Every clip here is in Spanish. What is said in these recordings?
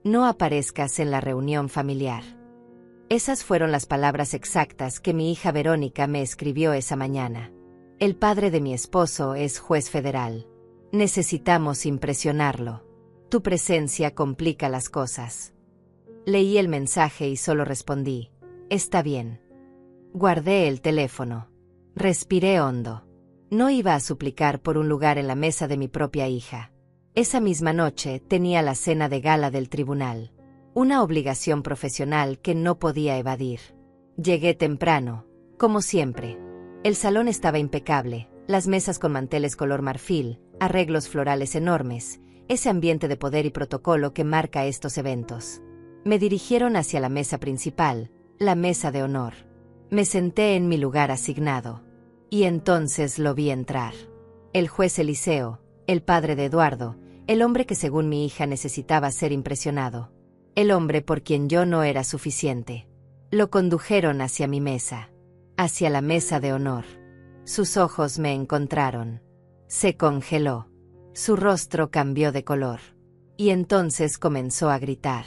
No aparezcas en la reunión familiar. Esas fueron las palabras exactas que mi hija Verónica me escribió esa mañana. El padre de mi esposo es juez federal. Necesitamos impresionarlo. Tu presencia complica las cosas. Leí el mensaje y solo respondí: está bien. Guardé el teléfono. Respiré hondo. No iba a suplicar por un lugar en la mesa de mi propia hija. Esa misma noche tenía la cena de gala del tribunal. Una obligación profesional que no podía evadir. Llegué temprano, como siempre. El salón estaba impecable, las mesas con manteles color marfil, arreglos florales enormes, ese ambiente de poder y protocolo que marca estos eventos. Me dirigieron hacia la mesa principal, la mesa de honor. Me senté en mi lugar asignado. Y entonces lo vi entrar. El juez Eliseo, el padre de Eduardo, el hombre que según mi hija necesitaba ser impresionado. El hombre por quien yo no era suficiente. Lo condujeron hacia mi mesa. Hacia la mesa de honor. Sus ojos me encontraron. Se congeló. Su rostro cambió de color. Y entonces comenzó a gritar.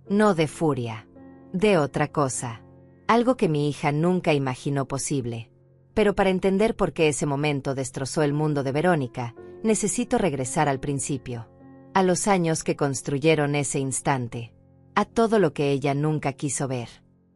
No de furia. De otra cosa. Algo que mi hija nunca imaginó posible. Pero para entender por qué ese momento destrozó el mundo de Verónica, necesito regresar al principio. A los años que construyeron ese instante. A todo lo que ella nunca quiso ver.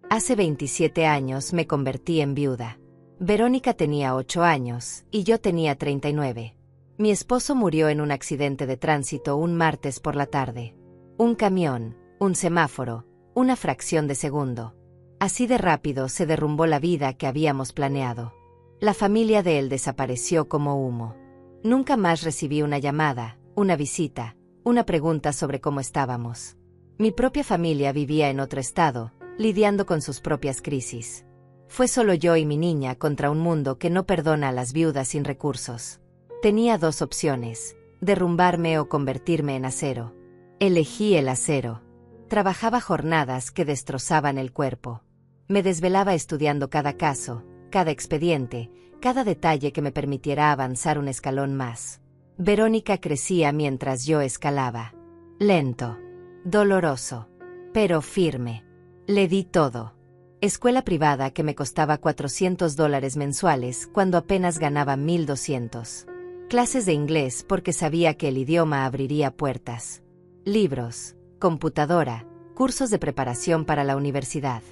Hace 27 años me convertí en viuda. Verónica tenía 8 años y yo tenía 39. Mi esposo murió en un accidente de tránsito un martes por la tarde. Un camión, un semáforo, una fracción de segundo. Así de rápido se derrumbó la vida que habíamos planeado. La familia de él desapareció como humo. Nunca más recibí una llamada, una visita, una pregunta sobre cómo estábamos. Mi propia familia vivía en otro estado, lidiando con sus propias crisis. Fue solo yo y mi niña contra un mundo que no perdona a las viudas sin recursos. Tenía 2 opciones: derrumbarme o convertirme en acero. Elegí el acero. Trabajaba jornadas que destrozaban el cuerpo. Me desvelaba estudiando cada caso, cada expediente, cada detalle que me permitiera avanzar un escalón más. Verónica crecía mientras yo escalaba. Lento, doloroso, pero firme. Le di todo. Escuela privada que me costaba $400 mensuales cuando apenas ganaba 1,200. Clases de inglés porque sabía que el idioma abriría puertas. Libros, computadora, cursos de preparación para la universidad.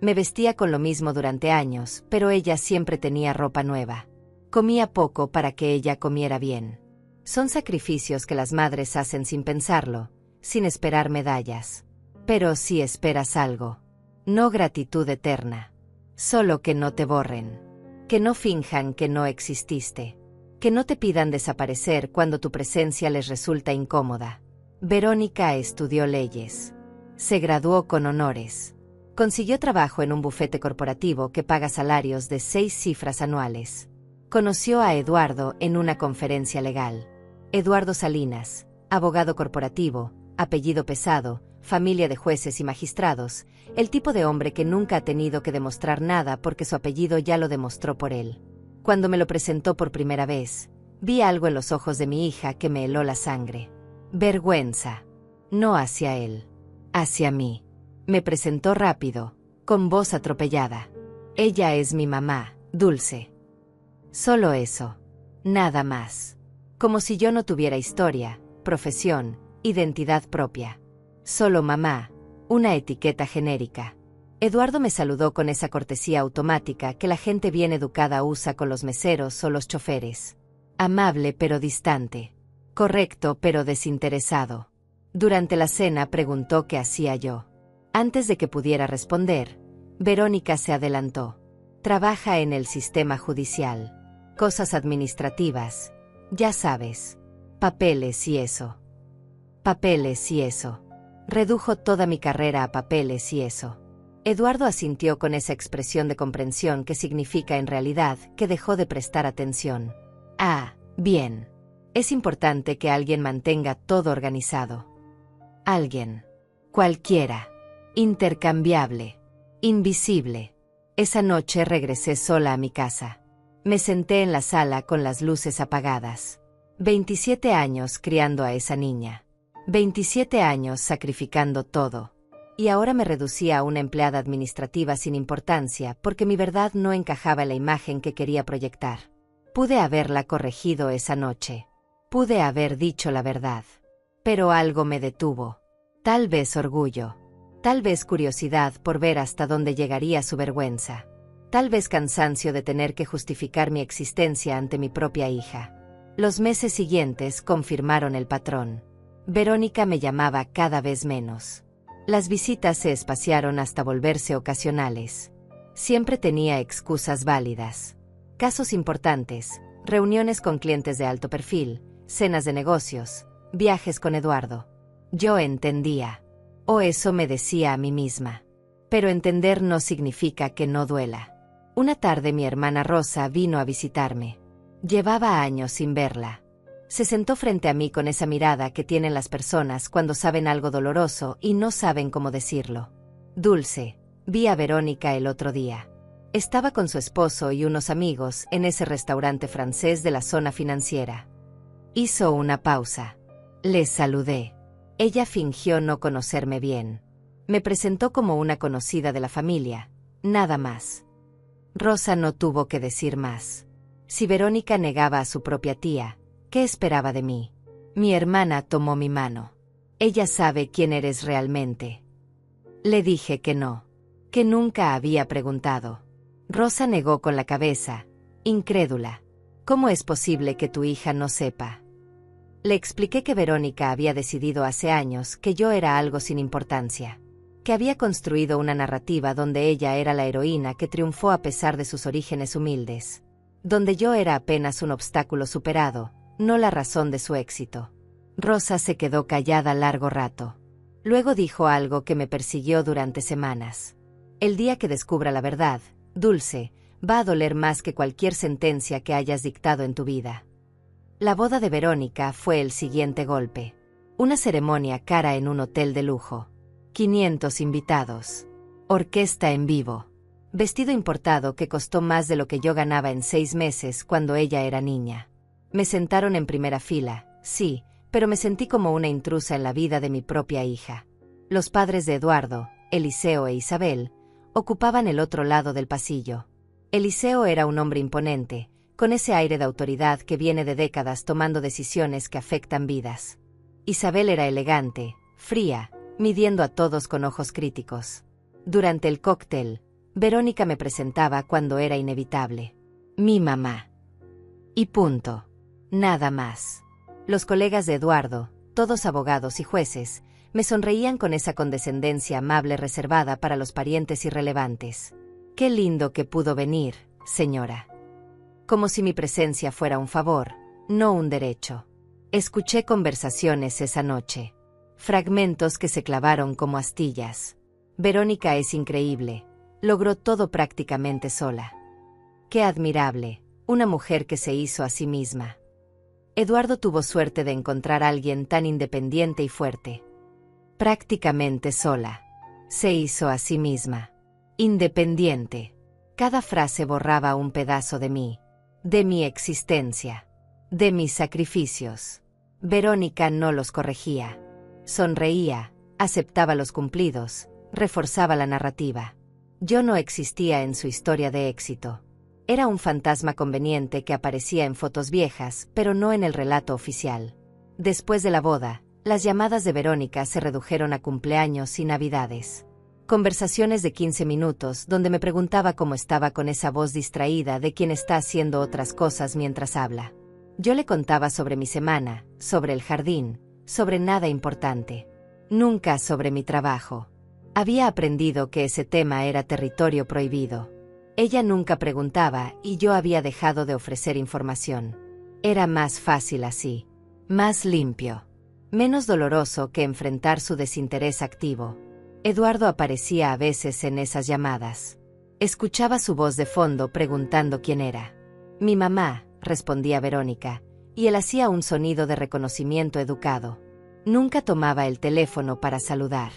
Me vestía con lo mismo durante años, pero ella siempre tenía ropa nueva. Comía poco para que ella comiera bien. Son sacrificios que las madres hacen sin pensarlo, sin esperar medallas. Pero si esperas algo. No gratitud eterna. Solo que no te borren. Que no finjan que no exististe. Que no te pidan desaparecer cuando tu presencia les resulta incómoda. Verónica estudió leyes. Se graduó con honores. Consiguió trabajo en un bufete corporativo que paga salarios de 6 cifras anuales. Conoció a Eduardo en una conferencia legal. Eduardo Salinas, abogado corporativo, apellido pesado, familia de jueces y magistrados, el tipo de hombre que nunca ha tenido que demostrar nada porque su apellido ya lo demostró por él. Cuando me lo presentó por primera vez, vi algo en los ojos de mi hija que me heló la sangre. Vergüenza. No hacia él. Hacia mí. Me presentó rápido, con voz atropellada. Ella es mi mamá, Dulce. Solo eso. Nada más. Como si yo no tuviera historia, profesión, identidad propia. Solo mamá, una etiqueta genérica. Eduardo me saludó con esa cortesía automática que la gente bien educada usa con los meseros o los choferes. Amable pero distante. Correcto pero desinteresado. Durante la cena preguntó qué hacía yo. Antes de que pudiera responder, Verónica se adelantó. Trabaja en el sistema judicial. Cosas administrativas. Ya sabes. Papeles y eso. Papeles y eso. Redujo toda mi carrera a papeles y eso. Eduardo asintió con esa expresión de comprensión que significa en realidad que dejó de prestar atención. Ah, bien. Es importante que alguien mantenga todo organizado. Alguien. Cualquiera. Intercambiable. Invisible. Esa noche regresé sola a mi casa. Me senté en la sala con las luces apagadas. 27 años criando a esa niña. 27 años sacrificando todo. Y ahora me reducía a una empleada administrativa sin importancia porque mi verdad no encajaba en la imagen que quería proyectar. Pude haberla corregido esa noche. Pude haber dicho la verdad. Pero algo me detuvo. Tal vez orgullo. Tal vez curiosidad por ver hasta dónde llegaría su vergüenza. Tal vez cansancio de tener que justificar mi existencia ante mi propia hija. Los meses siguientes confirmaron el patrón. Verónica me llamaba cada vez menos. Las visitas se espaciaron hasta volverse ocasionales. Siempre tenía excusas válidas. Casos importantes, reuniones con clientes de alto perfil, cenas de negocios, viajes con Eduardo. Yo entendía. O eso me decía a mí misma. Pero entender no significa que no duela. Una tarde mi hermana Rosa vino a visitarme. Llevaba años sin verla. Se sentó frente a mí con esa mirada que tienen las personas cuando saben algo doloroso y no saben cómo decirlo. Dulce, vi a Verónica el otro día. Estaba con su esposo y unos amigos en ese restaurante francés de la zona financiera. Hizo una pausa. Les saludé. Ella fingió no conocerme bien. Me presentó como una conocida de la familia, nada más. Rosa no tuvo que decir más. Si Verónica negaba a su propia tía, ¿qué esperaba de mí? Mi hermana tomó mi mano. Ella sabe quién eres realmente. Le dije que no, que nunca había preguntado. Rosa negó con la cabeza, incrédula. ¿Cómo es posible que tu hija no sepa? Le expliqué que Verónica había decidido hace años que yo era algo sin importancia, que había construido una narrativa donde ella era la heroína que triunfó a pesar de sus orígenes humildes, donde yo era apenas un obstáculo superado, no la razón de su éxito. Rosa se quedó callada largo rato. Luego dijo algo que me persiguió durante semanas. El día que descubra la verdad, Dulce, va a doler más que cualquier sentencia que hayas dictado en tu vida. La boda de Verónica fue el siguiente golpe. Una ceremonia cara en un hotel de lujo. 500 invitados. Orquesta en vivo. Vestido importado que costó más de lo que yo ganaba en 6 meses cuando ella era niña. Me sentaron en primera fila, sí, pero me sentí como una intrusa en la vida de mi propia hija. Los padres de Eduardo, Eliseo e Isabel, ocupaban el otro lado del pasillo. Eliseo era un hombre imponente, con ese aire de autoridad que viene de décadas tomando decisiones que afectan vidas. Isabel era elegante, fría, midiendo a todos con ojos críticos. Durante el cóctel, Verónica me presentaba cuando era inevitable. Mi mamá. Y punto. Nada más. Los colegas de Eduardo, todos abogados y jueces, me sonreían con esa condescendencia amable reservada para los parientes irrelevantes. Qué lindo que pudo venir, señora. Como si mi presencia fuera un favor, no un derecho. Escuché conversaciones esa noche. Fragmentos que se clavaron como astillas. Verónica es increíble. Logró todo prácticamente sola. Qué admirable, una mujer que se hizo a sí misma. Eduardo tuvo suerte de encontrar a alguien tan independiente y fuerte. Prácticamente sola. Se hizo a sí misma. Independiente. Cada frase borraba un pedazo de mí. De mi existencia. De mis sacrificios. Verónica no los corregía. Sonreía, aceptaba los cumplidos, reforzaba la narrativa. Yo no existía en su historia de éxito. Era un fantasma conveniente que aparecía en fotos viejas, pero no en el relato oficial. Después de la boda, las llamadas de Verónica se redujeron a cumpleaños y navidades. Conversaciones de 15 minutos donde me preguntaba cómo estaba con esa voz distraída de quien está haciendo otras cosas mientras habla. Yo le contaba sobre mi semana, sobre el jardín, sobre nada importante. Nunca sobre mi trabajo. Había aprendido que ese tema era territorio prohibido. Ella nunca preguntaba y yo había dejado de ofrecer información. Era más fácil así. Más limpio. Menos doloroso que enfrentar su desinterés activo. Eduardo aparecía a veces en esas llamadas. Escuchaba su voz de fondo preguntando quién era. Mi mamá, respondía Verónica, y él hacía un sonido de reconocimiento educado. Nunca tomaba el teléfono para saludar.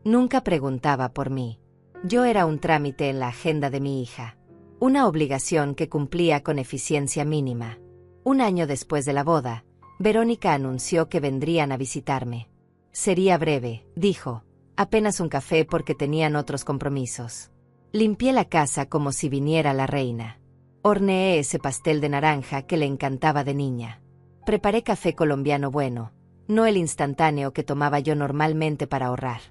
Nunca preguntaba por mí. Yo era un trámite en la agenda de mi hija. Una obligación que cumplía con eficiencia mínima. Un año después de la boda, Verónica anunció que vendrían a visitarme. Sería breve, dijo. Apenas un café porque tenían otros compromisos. Limpié la casa como si viniera la reina. Horneé ese pastel de naranja que le encantaba de niña. Preparé café colombiano bueno, no el instantáneo que tomaba yo normalmente para ahorrar.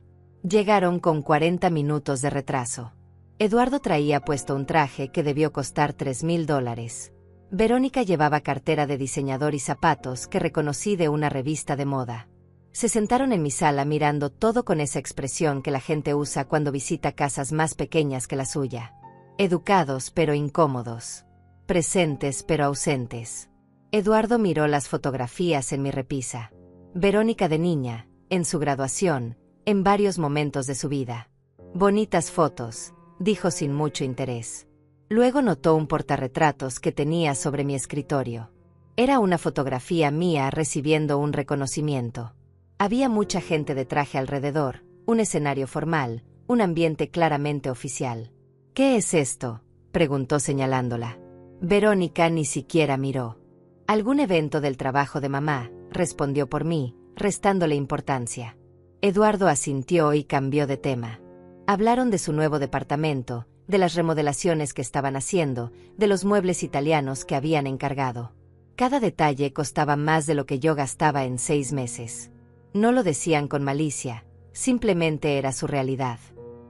Llegaron con 40 minutos de retraso. Eduardo traía puesto un traje que debió costar $3,000. Verónica llevaba cartera de diseñador y zapatos que reconocí de una revista de moda. Se sentaron en mi sala mirando todo con esa expresión que la gente usa cuando visita casas más pequeñas que la suya. Educados pero incómodos. Presentes pero ausentes. Eduardo miró las fotografías en mi repisa. Verónica de niña, en su graduación, en varios momentos de su vida. Bonitas fotos, dijo sin mucho interés. Luego notó un portarretratos que tenía sobre mi escritorio. Era una fotografía mía recibiendo un reconocimiento. Había mucha gente de traje alrededor, un escenario formal, un ambiente claramente oficial. ¿Qué es esto?, preguntó señalándola. Verónica ni siquiera miró. Algún evento del trabajo de mamá, respondió por mí, restándole importancia. Eduardo asintió y cambió de tema. Hablaron de su nuevo departamento, de las remodelaciones que estaban haciendo, de los muebles italianos que habían encargado. Cada detalle costaba más de lo que yo gastaba en 6 meses. No lo decían con malicia, simplemente era su realidad.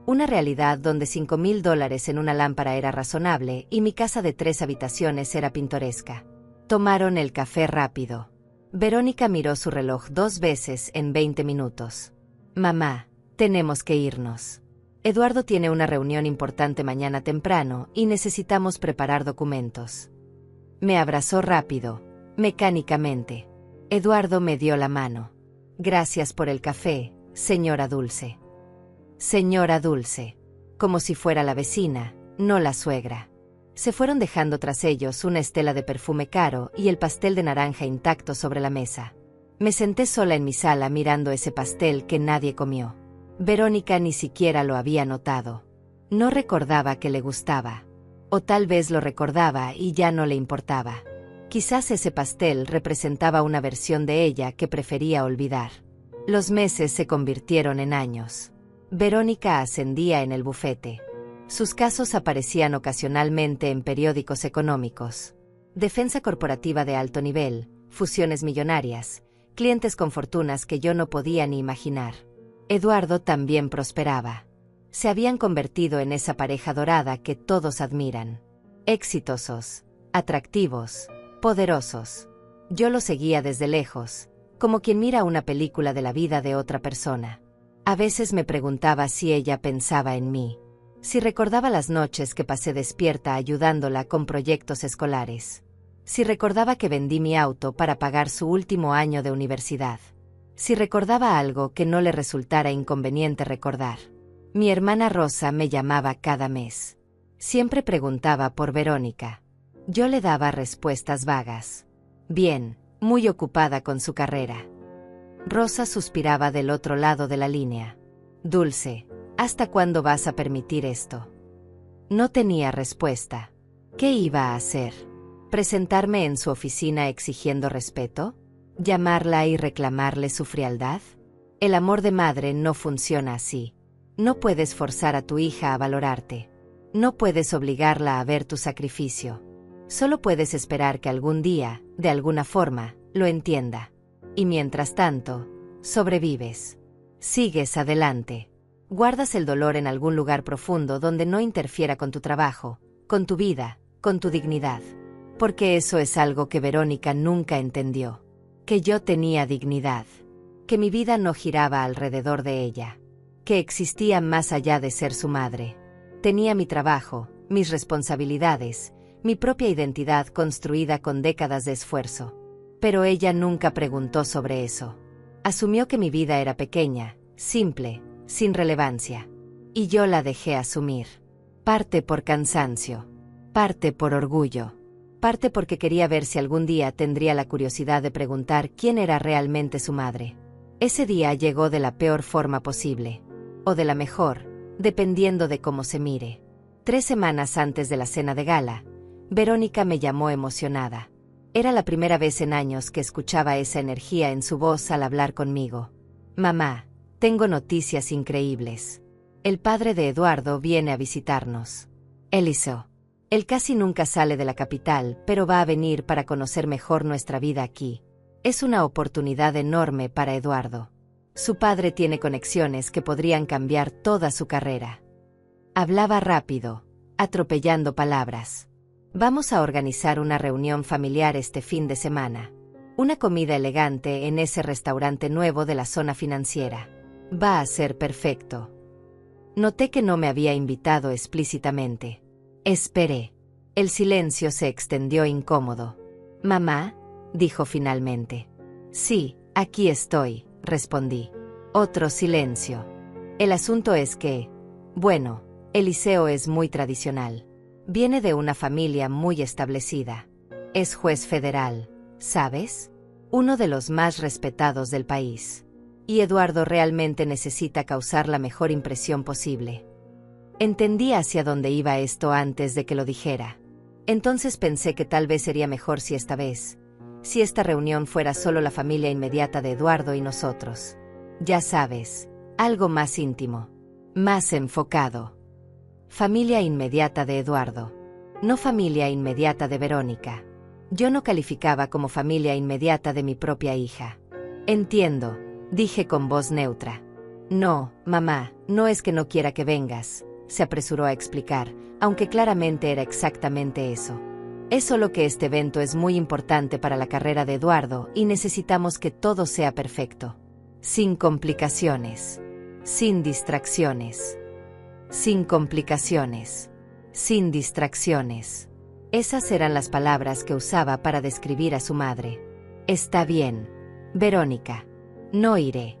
Una realidad donde $5,000 en una lámpara era razonable y mi casa de 3 habitaciones era pintoresca. Tomaron el café rápido. Verónica miró su reloj 2 veces en 20 minutos. Mamá, tenemos que irnos. Eduardo tiene una reunión importante mañana temprano y necesitamos preparar documentos. Me abrazó rápido, mecánicamente. Eduardo me dio la mano. Gracias por el café, señora Dulce. Señora Dulce. Como si fuera la vecina, no la suegra. Se fueron dejando tras ellos una estela de perfume caro y el pastel de naranja intacto sobre la mesa. Me senté sola en mi sala mirando ese pastel que nadie comió. Verónica ni siquiera lo había notado. No recordaba que le gustaba. O tal vez lo recordaba y ya no le importaba. Quizás ese pastel representaba una versión de ella que prefería olvidar. Los meses se convirtieron en años. Verónica ascendía en el bufete. Sus casos aparecían ocasionalmente en periódicos económicos. Defensa corporativa de alto nivel, fusiones millonarias, clientes con fortunas que yo no podía ni imaginar. Eduardo también prosperaba. Se habían convertido en esa pareja dorada que todos admiran. Exitosos, atractivos, poderosos. Yo lo seguía desde lejos, como quien mira una película de la vida de otra persona. A veces me preguntaba si ella pensaba en mí, si recordaba las noches que pasé despierta ayudándola con proyectos escolares, si recordaba que vendí mi auto para pagar su último año de universidad, si recordaba algo que no le resultara inconveniente recordar. Mi hermana Rosa me llamaba cada mes. Siempre preguntaba por Verónica. Yo le daba respuestas vagas. Bien, muy ocupada con su carrera. Rosa suspiraba del otro lado de la línea. Dulce, ¿hasta cuándo vas a permitir esto? No tenía respuesta. ¿Qué iba a hacer? ¿Presentarme en su oficina exigiendo respeto? ¿Llamarla y reclamarle su frialdad? El amor de madre no funciona así. No puedes forzar a tu hija a valorarte. No puedes obligarla a ver tu sacrificio. Solo puedes esperar que algún día, de alguna forma, lo entienda. Y mientras tanto, sobrevives. Sigues adelante. Guardas el dolor en algún lugar profundo donde no interfiera con tu trabajo, con tu vida, con tu dignidad. Porque eso es algo que Verónica nunca entendió. Que yo tenía dignidad. Que mi vida no giraba alrededor de ella. Que existía más allá de ser su madre. Tenía mi trabajo, mis responsabilidades, mi propia identidad construida con décadas de esfuerzo. Pero ella nunca preguntó sobre eso. Asumió que mi vida era pequeña, simple, sin relevancia. Y yo la dejé asumir. Parte por cansancio. Parte por orgullo. Parte porque quería ver si algún día tendría la curiosidad de preguntar quién era realmente su madre. Ese día llegó de la peor forma posible. O de la mejor, dependiendo de cómo se mire. 3 semanas antes de la cena de gala, Verónica me llamó emocionada. Era la primera vez en años que escuchaba esa energía en su voz al hablar conmigo. Mamá, tengo noticias increíbles. El padre de Eduardo viene a visitarnos. Eliseo. Él casi nunca sale de la capital, pero va a venir para conocer mejor nuestra vida aquí. Es una oportunidad enorme para Eduardo. Su padre tiene conexiones que podrían cambiar toda su carrera. Hablaba rápido, atropellando palabras. Vamos a organizar una reunión familiar este fin de semana. Una comida elegante en ese restaurante nuevo de la zona financiera. Va a ser perfecto. Noté que no me había invitado explícitamente. Esperé. El silencio se extendió incómodo. «Mamá», dijo finalmente. «Sí, aquí estoy», respondí. Otro silencio. El asunto es que, bueno, Eliseo es muy tradicional. Viene de una familia muy establecida. Es juez federal, ¿sabes? Uno de los más respetados del país. Y Eduardo realmente necesita causar la mejor impresión posible. Entendí hacia dónde iba esto antes de que lo dijera. Entonces pensé que tal vez sería mejor si esta reunión fuera solo la familia inmediata de Eduardo y nosotros. Ya sabes, algo más íntimo, más enfocado. Familia inmediata de Eduardo. No familia inmediata de Verónica. Yo no calificaba como familia inmediata de mi propia hija. Entiendo, dije con voz neutra. No, mamá, no es que no quiera que vengas, se apresuró a explicar, aunque claramente era exactamente eso. Es solo que este evento es muy importante para la carrera de Eduardo y necesitamos que todo sea perfecto. Sin complicaciones. Sin distracciones. Sin complicaciones. Sin distracciones. Esas eran las palabras que usaba para describir a su madre. Está bien, Verónica. No iré.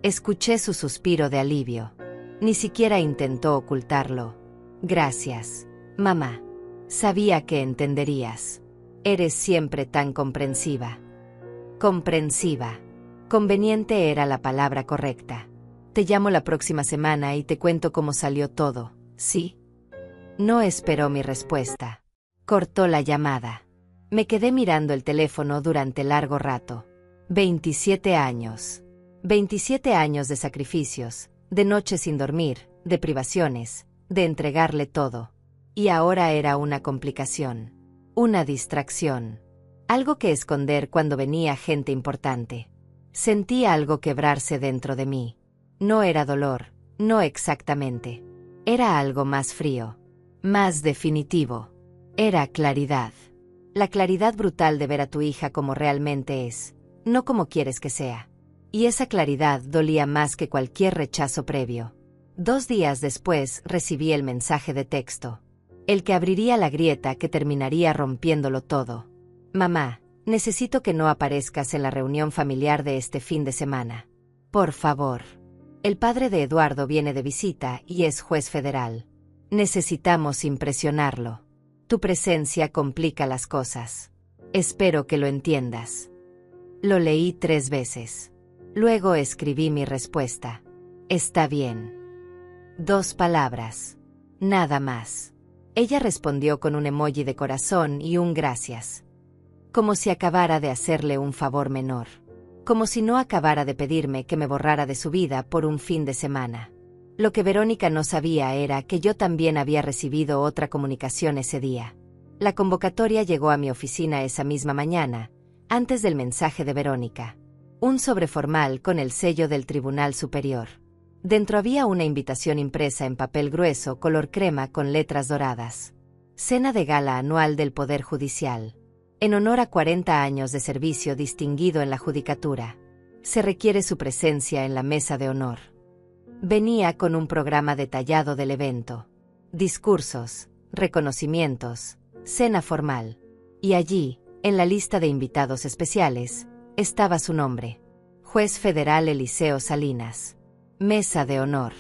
Escuché su suspiro de alivio. Ni siquiera intentó ocultarlo. Gracias, mamá. Sabía que entenderías. Eres siempre tan comprensiva. Comprensiva. Conveniente era la palabra correcta. Te llamo la próxima semana y te cuento cómo salió todo, ¿sí? No esperó mi respuesta. Cortó la llamada. Me quedé mirando el teléfono durante largo rato. 27 años. 27 años de sacrificios, de noches sin dormir, de privaciones, de entregarle todo. Y ahora era una complicación. Una distracción. Algo que esconder cuando venía gente importante. Sentía algo quebrarse dentro de mí. No era dolor, no exactamente. Era algo más frío. Más definitivo. Era claridad. La claridad brutal de ver a tu hija como realmente es, no como quieres que sea. Y esa claridad dolía más que cualquier rechazo previo. 2 días después recibí el mensaje de texto. El que abriría la grieta que terminaría rompiéndolo todo. Mamá, necesito que no aparezcas en la reunión familiar de este fin de semana. Por favor. El padre de Eduardo viene de visita y es juez federal. Necesitamos impresionarlo. Tu presencia complica las cosas. Espero que lo entiendas. Lo leí 3 veces. Luego escribí mi respuesta. Está bien. 2 palabras. Nada más. Ella respondió con un emoji de corazón y un gracias. Como si acabara de hacerle un favor menor. Como si no acabara de pedirme que me borrara de su vida por un fin de semana. Lo que Verónica no sabía era que yo también había recibido otra comunicación ese día. La convocatoria llegó a mi oficina esa misma mañana, antes del mensaje de Verónica. Un sobre formal con el sello del Tribunal Superior. Dentro había una invitación impresa en papel grueso color crema con letras doradas. Cena de gala anual del Poder Judicial. En honor a 40 años de servicio distinguido en la judicatura. Se requiere su presencia en la mesa de honor. Venía con un programa detallado del evento. Discursos, reconocimientos, cena formal. Y allí, en la lista de invitados especiales, estaba su nombre. Juez federal Eliseo Salinas. Mesa de honor.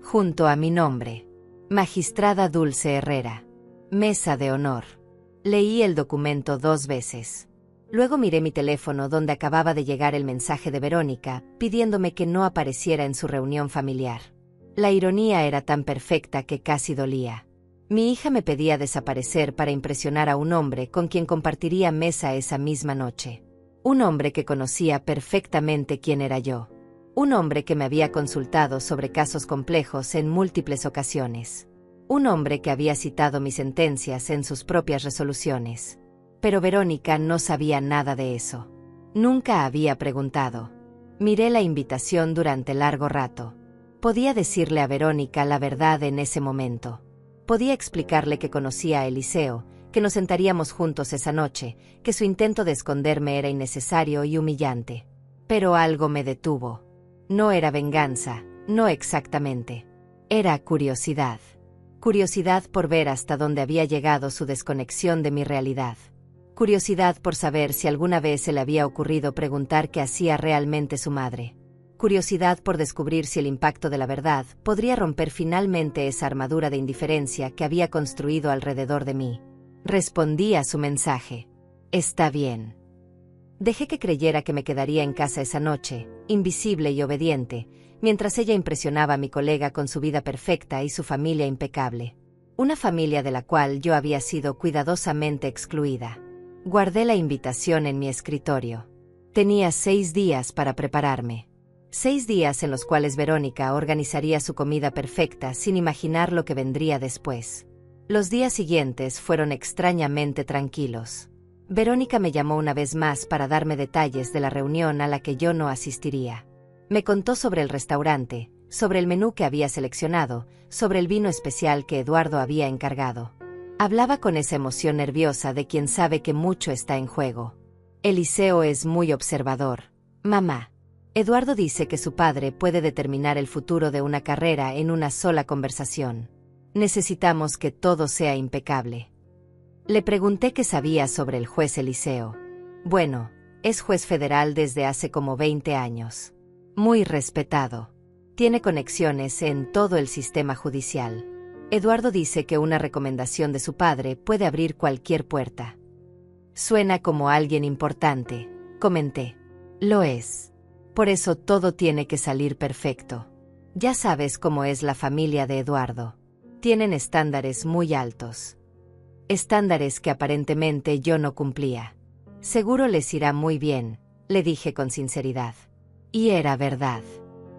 Junto a mi nombre. Magistrada Dulce Herrera. Mesa de honor. Leí el documento 2 veces. Luego miré mi teléfono donde acababa de llegar el mensaje de Verónica, pidiéndome que no apareciera en su reunión familiar. La ironía era tan perfecta que casi dolía. Mi hija me pedía desaparecer para impresionar a un hombre con quien compartiría mesa esa misma noche. Un hombre que conocía perfectamente quién era yo. Un hombre que me había consultado sobre casos complejos en múltiples ocasiones. Un hombre que había citado mis sentencias en sus propias resoluciones. Pero Verónica no sabía nada de eso. Nunca había preguntado. Miré la invitación durante largo rato. Podía decirle a Verónica la verdad en ese momento. Podía explicarle que conocía a Eliseo, que nos sentaríamos juntos esa noche, que su intento de esconderme era innecesario y humillante. Pero algo me detuvo. No era venganza, no exactamente. Era curiosidad. Curiosidad por ver hasta dónde había llegado su desconexión de mi realidad. Curiosidad por saber si alguna vez se le había ocurrido preguntar qué hacía realmente su madre. Curiosidad por descubrir si el impacto de la verdad podría romper finalmente esa armadura de indiferencia que había construido alrededor de mí. Respondí a su mensaje. Está bien. Dejé que creyera que me quedaría en casa esa noche, invisible y obediente, mientras ella impresionaba a mi colega con su vida perfecta y su familia impecable. Una familia de la cual yo había sido cuidadosamente excluida. Guardé la invitación en mi escritorio. Tenía 6 días para prepararme. 6 días en los cuales Verónica organizaría su comida perfecta sin imaginar lo que vendría después. Los días siguientes fueron extrañamente tranquilos. Verónica me llamó una vez más para darme detalles de la reunión a la que yo no asistiría. Me contó sobre el restaurante, sobre el menú que había seleccionado, sobre el vino especial que Eduardo había encargado. Hablaba con esa emoción nerviosa de quien sabe que mucho está en juego. Eliseo es muy observador. Mamá. Eduardo dice que su padre puede determinar el futuro de una carrera en una sola conversación. Necesitamos que todo sea impecable. Le pregunté qué sabía sobre el juez Eliseo. Bueno, es juez federal desde hace como 20 años. Muy respetado. Tiene conexiones en todo el sistema judicial. Eduardo dice que una recomendación de su padre puede abrir cualquier puerta. Suena como alguien importante, comenté. Lo es. Por eso todo tiene que salir perfecto. Ya sabes cómo es la familia de Eduardo. Tienen estándares muy altos. Estándares que aparentemente yo no cumplía. Seguro les irá muy bien, le dije con sinceridad. Y era verdad.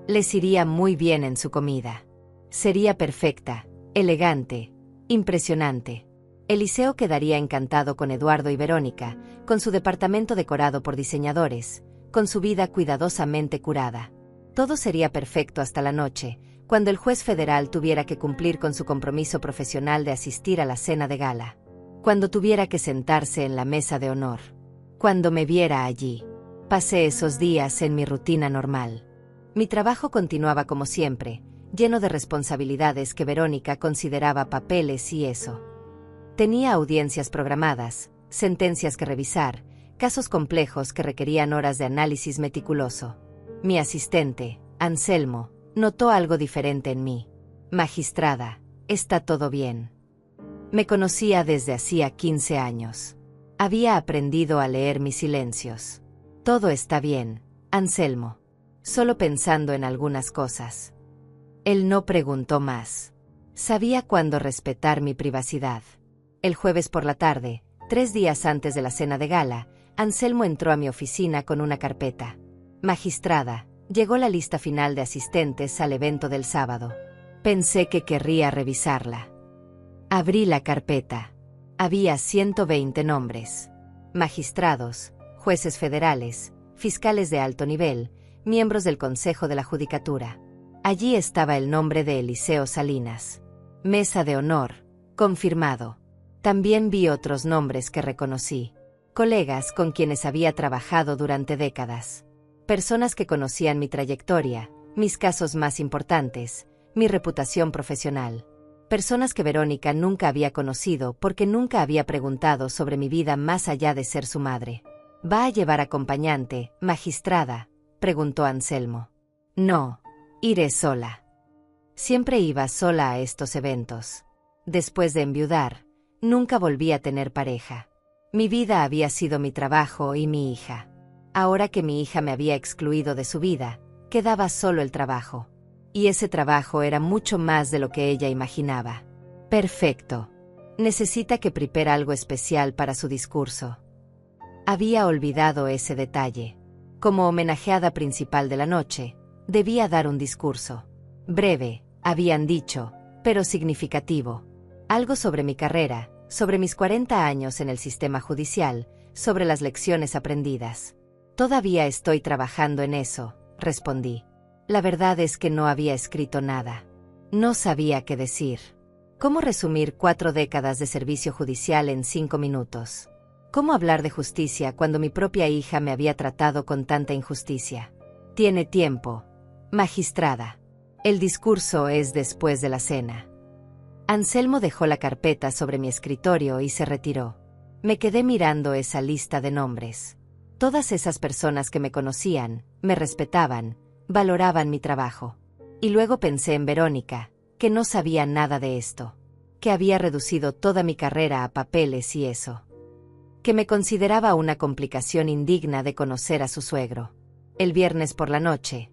Les iría muy bien en su comida. Sería perfecta, elegante, impresionante. Eliseo quedaría encantado con Eduardo y Verónica, con su departamento decorado por diseñadores, con su vida cuidadosamente curada. Todo sería perfecto hasta la noche, cuando el juez federal tuviera que cumplir con su compromiso profesional de asistir a la cena de gala. Cuando tuviera que sentarse en la mesa de honor. Cuando me viera allí. Pasé esos días en mi rutina normal. Mi trabajo continuaba como siempre, lleno de responsabilidades que Verónica consideraba papeles y eso. Tenía audiencias programadas, sentencias que revisar, casos complejos que requerían horas de análisis meticuloso. Mi asistente, Anselmo, notó algo diferente en mí. Magistrada, ¿está todo bien? Me conocía desde hacía 15 años. Había aprendido a leer mis silencios. Todo está bien, Anselmo. Solo pensando en algunas cosas. Él no preguntó más. Sabía cuándo respetar mi privacidad. El jueves por la tarde, 3 días antes de la cena de gala, Anselmo entró a mi oficina con una carpeta. Magistrada, llegó la lista final de asistentes al evento del sábado. Pensé que querría revisarla. Abrí la carpeta. Había 120 nombres. Magistrados, jueces federales, fiscales de alto nivel, miembros del Consejo de la Judicatura. Allí estaba el nombre de Eliseo Salinas. Mesa de honor, confirmado. También vi otros nombres que reconocí. Colegas con quienes había trabajado durante décadas. Personas que conocían mi trayectoria, mis casos más importantes, mi reputación profesional. Personas que Verónica nunca había conocido porque nunca había preguntado sobre mi vida más allá de ser su madre. ¿Va a llevar acompañante, magistrada?, preguntó Anselmo. No, iré sola. Siempre iba sola a estos eventos. Después de enviudar, nunca volví a tener pareja. Mi vida había sido mi trabajo y mi hija. Ahora que mi hija me había excluido de su vida, quedaba solo el trabajo. Y ese trabajo era mucho más de lo que ella imaginaba. Perfecto. Necesita que prepare algo especial para su discurso. Había olvidado ese detalle. Como homenajeada principal de la noche, Debía dar un discurso. Breve, habían dicho, pero significativo. Algo sobre mi carrera, sobre mis 40 años en el sistema judicial, sobre las lecciones aprendidas. Todavía estoy trabajando en eso, respondí. La verdad es que no había escrito nada. No sabía qué decir. ¿Cómo resumir 4 décadas de servicio judicial en 5 minutos? ¿Cómo hablar de justicia cuando mi propia hija me había tratado con tanta injusticia? Tiene tiempo, magistrada. El discurso es después de la cena. Anselmo dejó la carpeta sobre mi escritorio y se retiró. Me quedé mirando esa lista de nombres. Todas esas personas que me conocían, me respetaban, valoraban mi trabajo. Y luego pensé en Verónica, que no sabía nada de esto, que había reducido toda mi carrera a papeles y eso, que me consideraba una complicación indigna de conocer a su suegro. El viernes por la noche,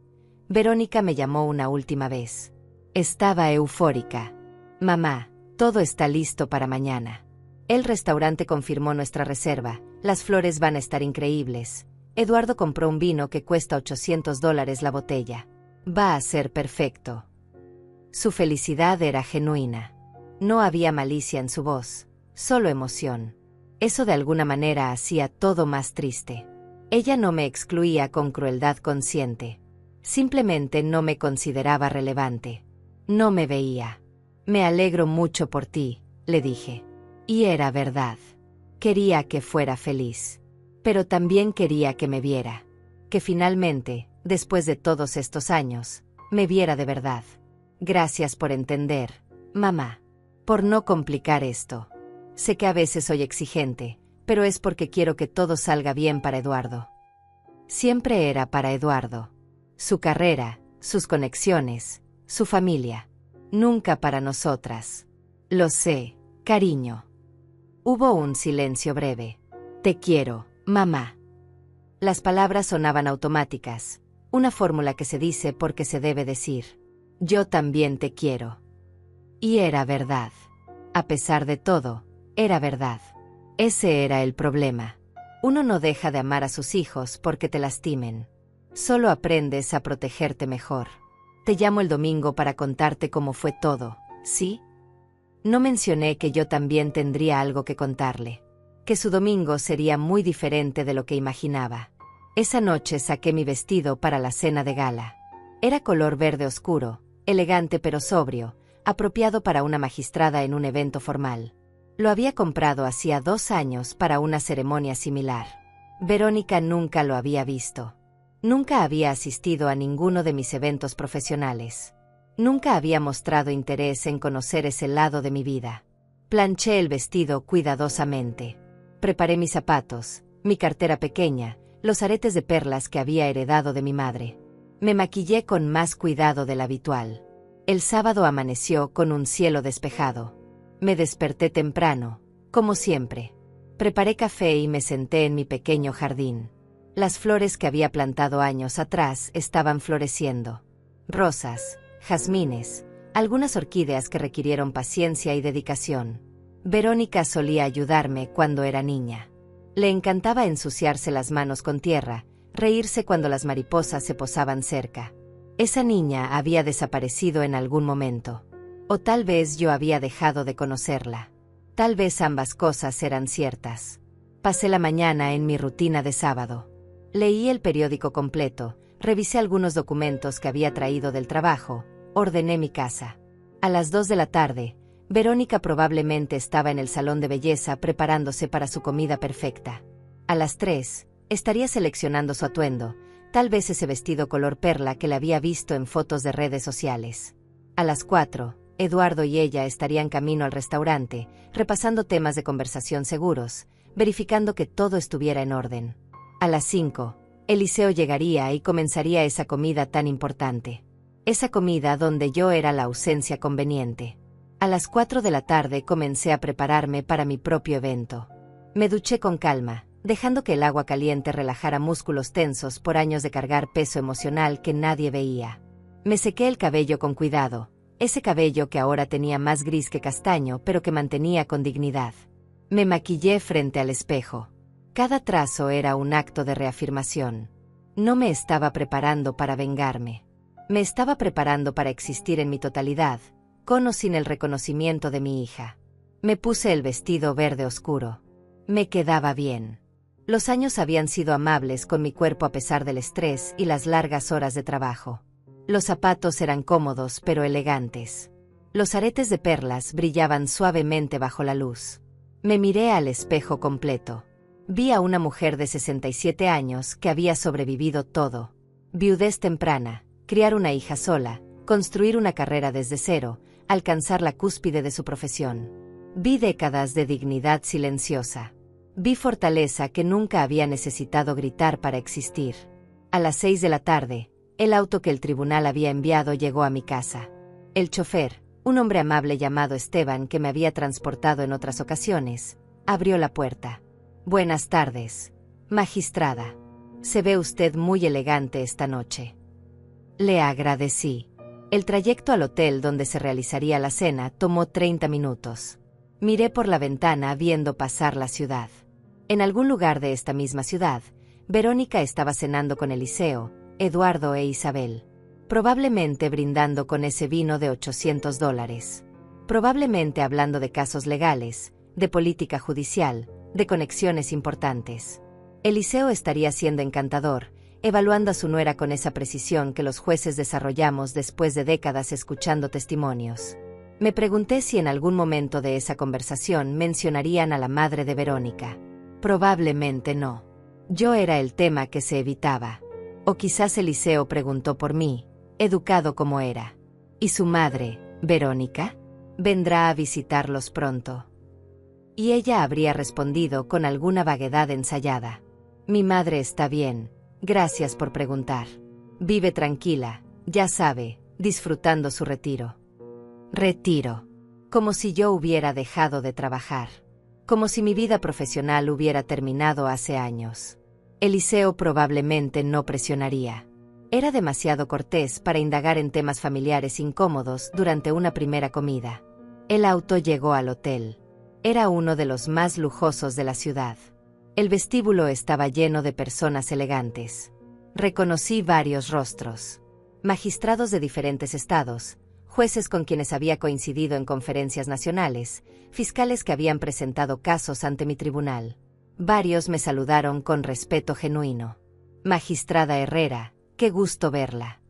Verónica me llamó una última vez. Estaba eufórica. Mamá, todo está listo para mañana. El restaurante confirmó nuestra reserva, las flores van a estar increíbles. Eduardo compró un vino que cuesta $800 la botella. Va a ser perfecto. Su felicidad era genuina. No había malicia en su voz, solo emoción. Eso de alguna manera hacía todo más triste. Ella no me excluía con crueldad consciente. Simplemente no me consideraba relevante. No me veía. Me alegro mucho por ti, le dije. Y era verdad. Quería que fuera feliz. Pero también quería que me viera. Que finalmente, después de todos estos años, me viera de verdad. Gracias por entender, mamá. Por no complicar esto. Sé que a veces soy exigente, pero es porque quiero que todo salga bien para Eduardo. Siempre era para Eduardo. Su carrera, sus conexiones, su familia. Nunca para nosotras. Lo sé, cariño. Hubo un silencio breve. Te quiero, mamá. Las palabras sonaban automáticas, una fórmula que se dice porque se debe decir. Yo también te quiero. Y era verdad. A pesar de todo, era verdad. Ese era el problema. Uno no deja de amar a sus hijos porque te lastimen. Solo aprendes a protegerte mejor. Te llamo el domingo para contarte cómo fue todo, ¿sí? No mencioné que yo también tendría algo que contarle. Que su domingo sería muy diferente de lo que imaginaba. Esa noche saqué mi vestido para la cena de gala. Era color verde oscuro, elegante pero sobrio, apropiado para una magistrada en un evento formal. Lo había comprado hacía 2 años para una ceremonia similar. Verónica nunca lo había visto. Nunca había asistido a ninguno de mis eventos profesionales. Nunca había mostrado interés en conocer ese lado de mi vida. Planché el vestido cuidadosamente. Preparé mis zapatos, mi cartera pequeña, los aretes de perlas que había heredado de mi madre. Me maquillé con más cuidado del habitual. El sábado amaneció con un cielo despejado. Me desperté temprano, como siempre. Preparé café y me senté en mi pequeño jardín. Las flores que había plantado años atrás estaban floreciendo. Rosas, jazmines, algunas orquídeas que requirieron paciencia y dedicación. Verónica solía ayudarme cuando era niña. Le encantaba ensuciarse las manos con tierra, reírse cuando las mariposas se posaban cerca. Esa niña había desaparecido en algún momento. O tal vez yo había dejado de conocerla. Tal vez ambas cosas eran ciertas. Pasé la mañana en mi rutina de sábado. Leí el periódico completo, revisé algunos documentos que había traído del trabajo, ordené mi casa. A las 2 de la tarde, Verónica probablemente estaba en el salón de belleza preparándose para su comida perfecta. A las 3, estaría seleccionando su atuendo, tal vez ese vestido color perla que la había visto en fotos de redes sociales. A las 4, Eduardo y ella estarían camino al restaurante, repasando temas de conversación seguros, verificando que todo estuviera en orden. A las 5, Eliseo llegaría y comenzaría esa comida tan importante. Esa comida donde yo era la ausencia conveniente. A las 4 de la tarde comencé a prepararme para mi propio evento. Me duché con calma, dejando que el agua caliente relajara músculos tensos por años de cargar peso emocional que nadie veía. Me sequé el cabello con cuidado, ese cabello que ahora tenía más gris que castaño pero que mantenía con dignidad. Me maquillé frente al espejo. Cada trazo era un acto de reafirmación. No me estaba preparando para vengarme. Me estaba preparando para existir en mi totalidad, con o sin el reconocimiento de mi hija. Me puse el vestido verde oscuro. Me quedaba bien. Los años habían sido amables con mi cuerpo a pesar del estrés y las largas horas de trabajo. Los zapatos eran cómodos pero elegantes. Los aretes de perlas brillaban suavemente bajo la luz. Me miré al espejo completo. Vi a una mujer de 67 años que había sobrevivido todo. Viudez temprana, criar una hija sola, construir una carrera desde cero, alcanzar la cúspide de su profesión. Vi décadas de dignidad silenciosa. Vi fortaleza que nunca había necesitado gritar para existir. A las 6 de la tarde, el auto que el tribunal había enviado llegó a mi casa. El chofer, un hombre amable llamado Esteban que me había transportado en otras ocasiones, abrió la puerta. Buenas tardes, magistrada. Se ve usted muy elegante esta noche. Le agradecí. El trayecto al hotel donde se realizaría la cena tomó 30 minutos. Miré por la ventana viendo pasar la ciudad. En algún lugar de esta misma ciudad, Verónica estaba cenando con Eliseo, Eduardo e Isabel. Probablemente brindando con ese vino de $800. Probablemente hablando de casos legales, de política judicial, de conexiones importantes. Eliseo estaría siendo encantador, evaluando a su nuera con esa precisión que los jueces desarrollamos después de décadas escuchando testimonios. Me pregunté si en algún momento de esa conversación mencionarían a la madre de Verónica. Probablemente no. Yo era el tema que se evitaba. O quizás Eliseo preguntó por mí, educado como era. ¿Y su madre, Verónica? ¿Vendrá a visitarlos pronto? Y ella habría respondido con alguna vaguedad ensayada. Mi madre está bien, gracias por preguntar. Vive tranquila, ya sabe, disfrutando su retiro. Retiro. Como si yo hubiera dejado de trabajar. Como si mi vida profesional hubiera terminado hace años. Eliseo probablemente no presionaría. Era demasiado cortés para indagar en temas familiares incómodos durante una primera comida. El auto llegó al hotel. Era uno de los más lujosos de la ciudad. El vestíbulo estaba lleno de personas elegantes. Reconocí varios rostros. Magistrados de diferentes estados, jueces con quienes había coincidido en conferencias nacionales, fiscales que habían presentado casos ante mi tribunal. Varios me saludaron con respeto genuino. Magistrada Herrera, qué gusto verla.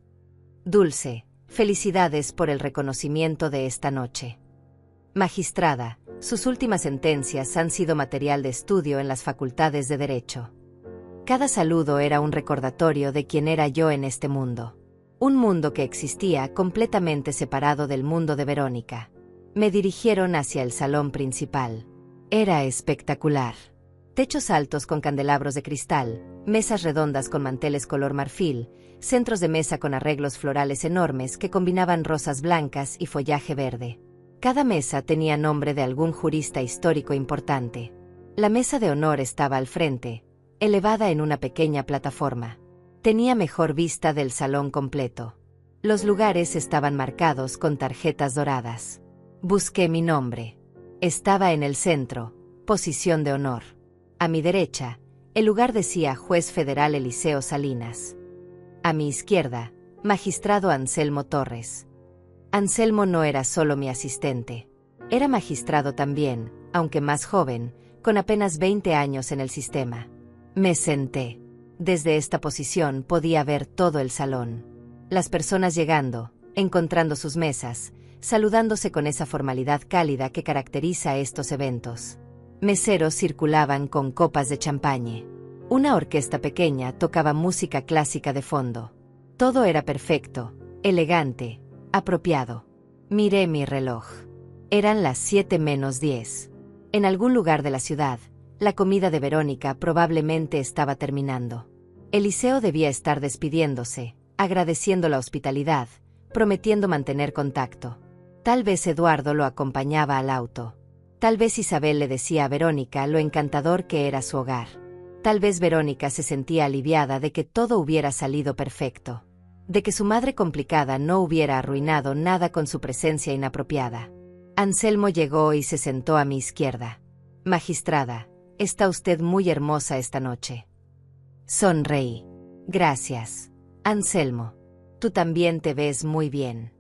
Dulce, felicidades por el reconocimiento de esta noche. Magistrada, sus últimas sentencias han sido material de estudio en las facultades de Derecho. Cada saludo era un recordatorio de quién era yo en este mundo. Un mundo que existía completamente separado del mundo de Verónica. Me dirigieron hacia el salón principal. Era espectacular. Techos altos con candelabros de cristal, mesas redondas con manteles color marfil, centros de mesa con arreglos florales enormes que combinaban rosas blancas y follaje verde. Cada mesa tenía nombre de algún jurista histórico importante. La mesa de honor estaba al frente, elevada en una pequeña plataforma. Tenía mejor vista del salón completo. Los lugares estaban marcados con tarjetas doradas. Busqué mi nombre. Estaba en el centro, posición de honor. A mi derecha, el lugar decía Juez Federal Eliseo Salinas. A mi izquierda, Magistrado Anselmo Torres. Anselmo no era solo mi asistente. Era magistrado también, aunque más joven, con apenas 20 años en el sistema. Me senté. Desde esta posición podía ver todo el salón. Las personas llegando, encontrando sus mesas, saludándose con esa formalidad cálida que caracteriza estos eventos. Meseros circulaban con copas de champaña. Una orquesta pequeña tocaba música clásica de fondo. Todo era perfecto, elegante, apropiado. Miré mi reloj. Eran las 7:10. En algún lugar de la ciudad, la comida de Verónica probablemente estaba terminando. Eliseo debía estar despidiéndose, agradeciendo la hospitalidad, prometiendo mantener contacto. Tal vez Eduardo lo acompañaba al auto. Tal vez Isabel le decía a Verónica lo encantador que era su hogar. Tal vez Verónica se sentía aliviada de que todo hubiera salido perfecto. De que su madre complicada no hubiera arruinado nada con su presencia inapropiada. Anselmo llegó y se sentó a mi izquierda. Magistrada, está usted muy hermosa esta noche. Sonreí. Gracias, Anselmo. Tú también te ves muy bien.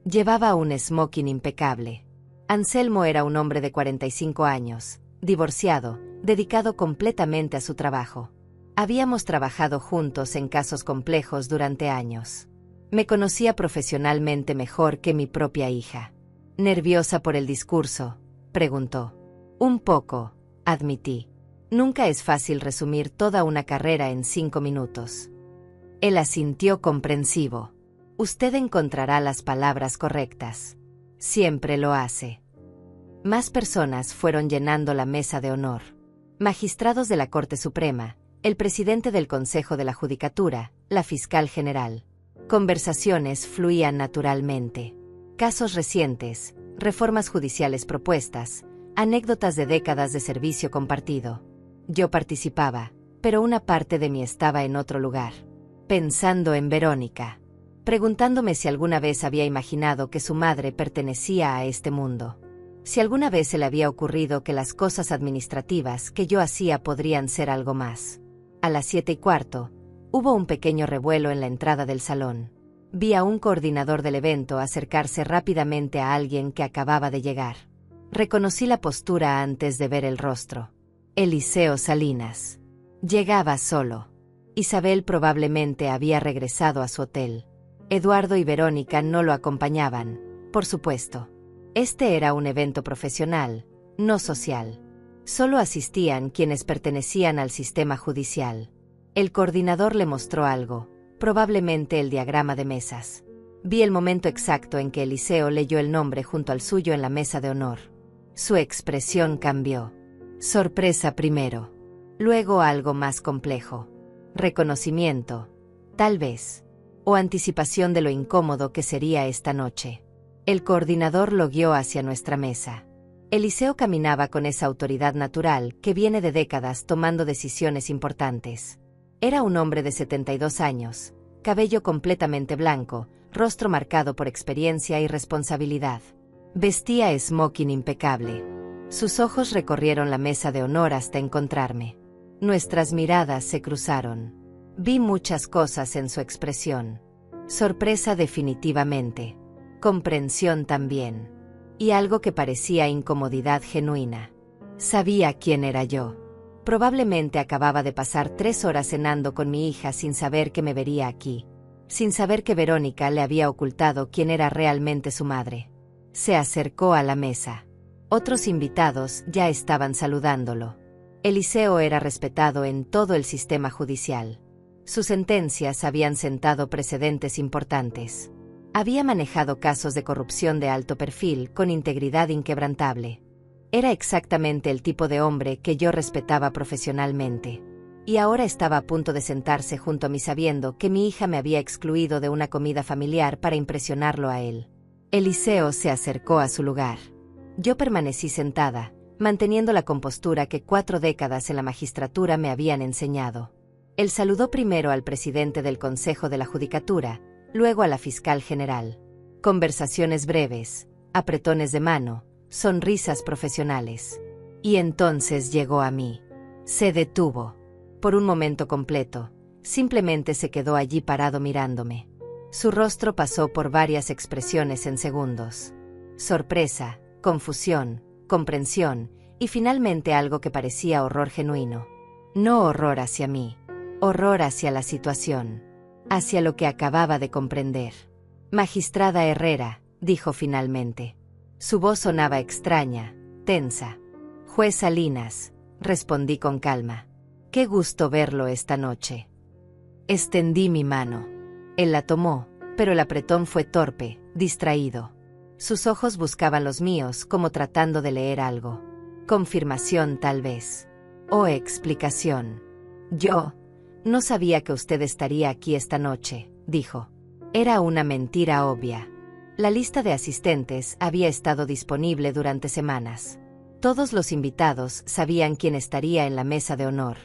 Llevaba un smoking impecable. Anselmo era un hombre de 45 años, divorciado, dedicado completamente a su trabajo. Habíamos trabajado juntos en casos complejos durante años. Me conocía profesionalmente mejor que mi propia hija. ¿Nerviosa por el discurso?, preguntó. Un poco, admití. Nunca es fácil resumir toda una carrera en 5 minutos. Él asintió comprensivo. Usted encontrará las palabras correctas. Siempre lo hace. Más personas fueron llenando la mesa de honor. Magistrados de la Corte Suprema, el presidente del Consejo de la Judicatura, la fiscal general. Conversaciones fluían naturalmente. Casos recientes, reformas judiciales propuestas, anécdotas de décadas de servicio compartido. Yo participaba, pero una parte de mí estaba en otro lugar. Pensando en Verónica. Preguntándome si alguna vez había imaginado que su madre pertenecía a este mundo. Si alguna vez se le había ocurrido que las cosas administrativas que yo hacía podrían ser algo más. A las 7:15, hubo un pequeño revuelo en la entrada del salón. Vi a un coordinador del evento acercarse rápidamente a alguien que acababa de llegar. Reconocí la postura antes de ver el rostro. Eliseo Salinas. Llegaba solo. Isabel probablemente había regresado a su hotel. Eduardo y Verónica no lo acompañaban, por supuesto. Este era un evento profesional, no social. Solo asistían quienes pertenecían al sistema judicial. El coordinador le mostró algo, probablemente el diagrama de mesas. Vi el momento exacto en que Eliseo leyó el nombre junto al suyo en la mesa de honor. Su expresión cambió. Sorpresa primero. Luego algo más complejo. Reconocimiento, tal vez. O anticipación de lo incómodo que sería esta noche. El coordinador lo guió hacia nuestra mesa. Eliseo caminaba con esa autoridad natural que viene de décadas tomando decisiones importantes. Era un hombre de 72 años, cabello completamente blanco, rostro marcado por experiencia y responsabilidad. Vestía smoking impecable. Sus ojos recorrieron la mesa de honor hasta encontrarme. Nuestras miradas se cruzaron. Vi muchas cosas en su expresión. Sorpresa definitivamente. Comprensión también. Y algo que parecía incomodidad genuina. Sabía quién era yo. Probablemente acababa de pasar 3 horas cenando con mi hija sin saber que me vería aquí. Sin saber que Verónica le había ocultado quién era realmente su madre. Se acercó a la mesa. Otros invitados ya estaban saludándolo. Eliseo era respetado en todo el sistema judicial. Sus sentencias habían sentado precedentes importantes. Había manejado casos de corrupción de alto perfil con integridad inquebrantable. Era exactamente el tipo de hombre que yo respetaba profesionalmente. Y ahora estaba a punto de sentarse junto a mí sabiendo que mi hija me había excluido de una comida familiar para impresionarlo a él. Eliseo se acercó a su lugar. Yo permanecí sentada, manteniendo la compostura que 4 décadas en la magistratura me habían enseñado. Él saludó primero al presidente del Consejo de la Judicatura, luego a la fiscal general. Conversaciones breves, apretones de mano, sonrisas profesionales. Y entonces llegó a mí. Se detuvo. Por un momento completo, simplemente se quedó allí parado mirándome. Su rostro pasó por varias expresiones en segundos. Sorpresa, confusión, comprensión, y finalmente algo que parecía horror genuino. No horror hacia mí, horror hacia la situación, hacia lo que acababa de comprender. Magistrada Herrera, dijo finalmente. Su voz sonaba extraña, tensa. Juez Salinas, respondí con calma. Qué gusto verlo esta noche. Extendí mi mano. Él la tomó, pero el apretón fue torpe, distraído. Sus ojos buscaban los míos como tratando de leer algo. Confirmación tal vez. O explicación. Yo no sabía que usted estaría aquí esta noche, dijo. Era una mentira obvia. La lista de asistentes había estado disponible durante semanas. Todos los invitados sabían quién estaría en la mesa de honor.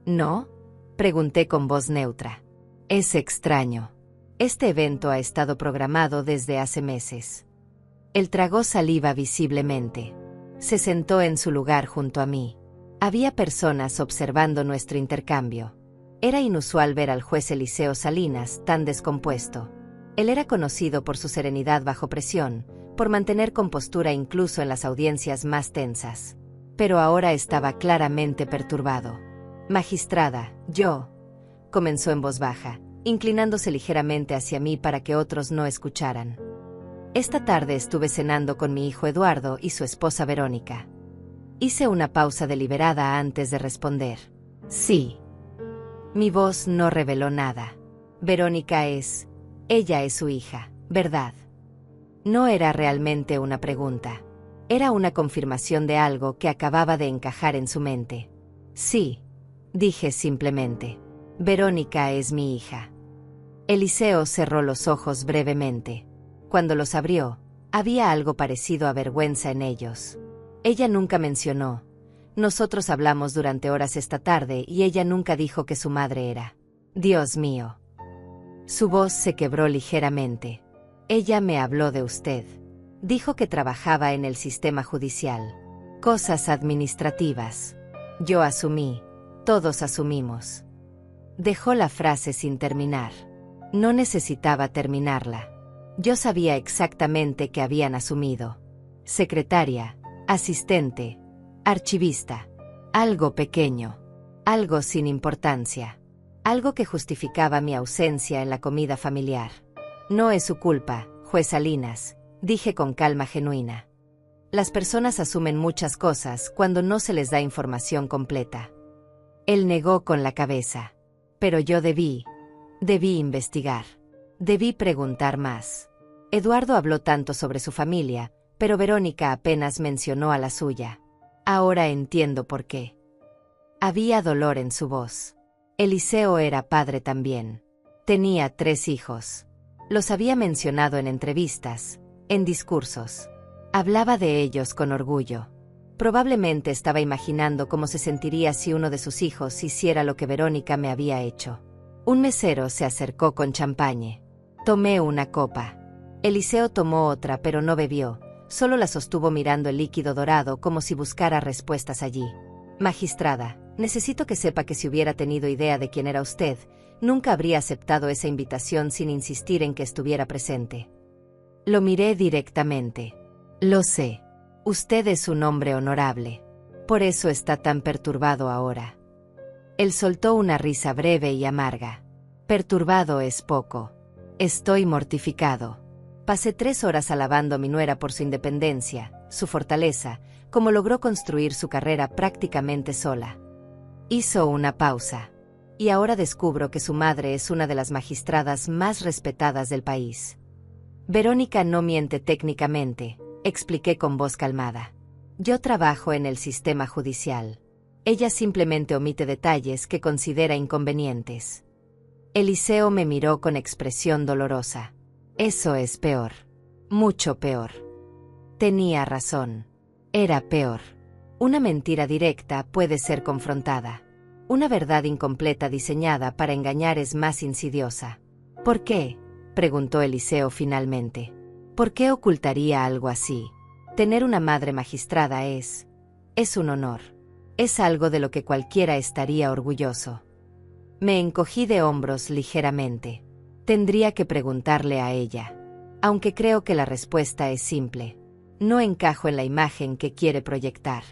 ¿No? Pregunté con voz neutra. Es extraño. Este evento ha estado programado desde hace meses. Él tragó saliva visiblemente. Se sentó en su lugar junto a mí. Había personas observando nuestro intercambio. Era inusual ver al juez Eliseo Salinas tan descompuesto. Él era conocido por su serenidad bajo presión, por mantener compostura incluso en las audiencias más tensas. Pero ahora estaba claramente perturbado. «Magistrada, yo», comenzó en voz baja, inclinándose ligeramente hacia mí para que otros no escucharan. «Esta tarde estuve cenando con mi hijo Eduardo y su esposa Verónica». Hice una pausa deliberada antes de responder. «Sí». Mi voz no reveló nada. Ella es su hija, ¿verdad? No era realmente una pregunta. Era una confirmación de algo que acababa de encajar en su mente. «Sí», dije simplemente. «Verónica es mi hija». Eliseo cerró los ojos brevemente. Cuando los abrió, había algo parecido a vergüenza en ellos. Ella nunca mencionó. Nosotros hablamos durante horas esta tarde y ella nunca dijo que su madre era. Dios mío. Su voz se quebró ligeramente. Ella me habló de usted. Dijo que trabajaba en el sistema judicial. Cosas administrativas. Yo asumí. Todos asumimos. Dejó la frase sin terminar. No necesitaba terminarla. Yo sabía exactamente qué habían asumido. Secretaria, asistente, archivista. Algo pequeño. Algo sin importancia. Algo que justificaba mi ausencia en la comida familiar. No es su culpa, juez Salinas, dije con calma genuina. Las personas asumen muchas cosas cuando no se les da información completa. Él negó con la cabeza. Pero yo debí investigar. Debí preguntar más. Eduardo habló tanto sobre su familia, pero Verónica apenas mencionó a la suya. Ahora entiendo por qué. Había dolor en su voz. Eliseo era padre también. Tenía 3 hijos. Los había mencionado en entrevistas, en discursos. Hablaba de ellos con orgullo. Probablemente estaba imaginando cómo se sentiría si uno de sus hijos hiciera lo que Verónica me había hecho. Un mesero se acercó con champaña. Tomé una copa. Eliseo tomó otra, pero no bebió, solo la sostuvo mirando el líquido dorado como si buscara respuestas allí. Magistrada, necesito que sepa que si hubiera tenido idea de quién era usted, nunca habría aceptado esa invitación sin insistir en que estuviera presente. Lo miré directamente. Lo sé. Usted es un hombre honorable. Por eso está tan perturbado ahora. Él soltó una risa breve y amarga. Perturbado es poco. Estoy mortificado. Pasé 3 horas alabando a mi nuera por su independencia, su fortaleza, como logró construir su carrera prácticamente sola. Hizo una pausa. Y ahora descubro que su madre es una de las magistradas más respetadas del país. Verónica no miente técnicamente, expliqué con voz calmada. Yo trabajo en el sistema judicial. Ella simplemente omite detalles que considera inconvenientes. Eliseo me miró con expresión dolorosa. Eso es peor. Mucho peor. Tenía razón. Era peor. Una mentira directa puede ser confrontada. Una verdad incompleta diseñada para engañar es más insidiosa. ¿Por qué?, preguntó Eliseo finalmente. ¿Por qué ocultaría algo así? Tener una madre magistrada es un honor. Es algo de lo que cualquiera estaría orgulloso. Me encogí de hombros ligeramente. Tendría que preguntarle a ella. Aunque creo que la respuesta es simple. No encajo en la imagen que quiere proyectar.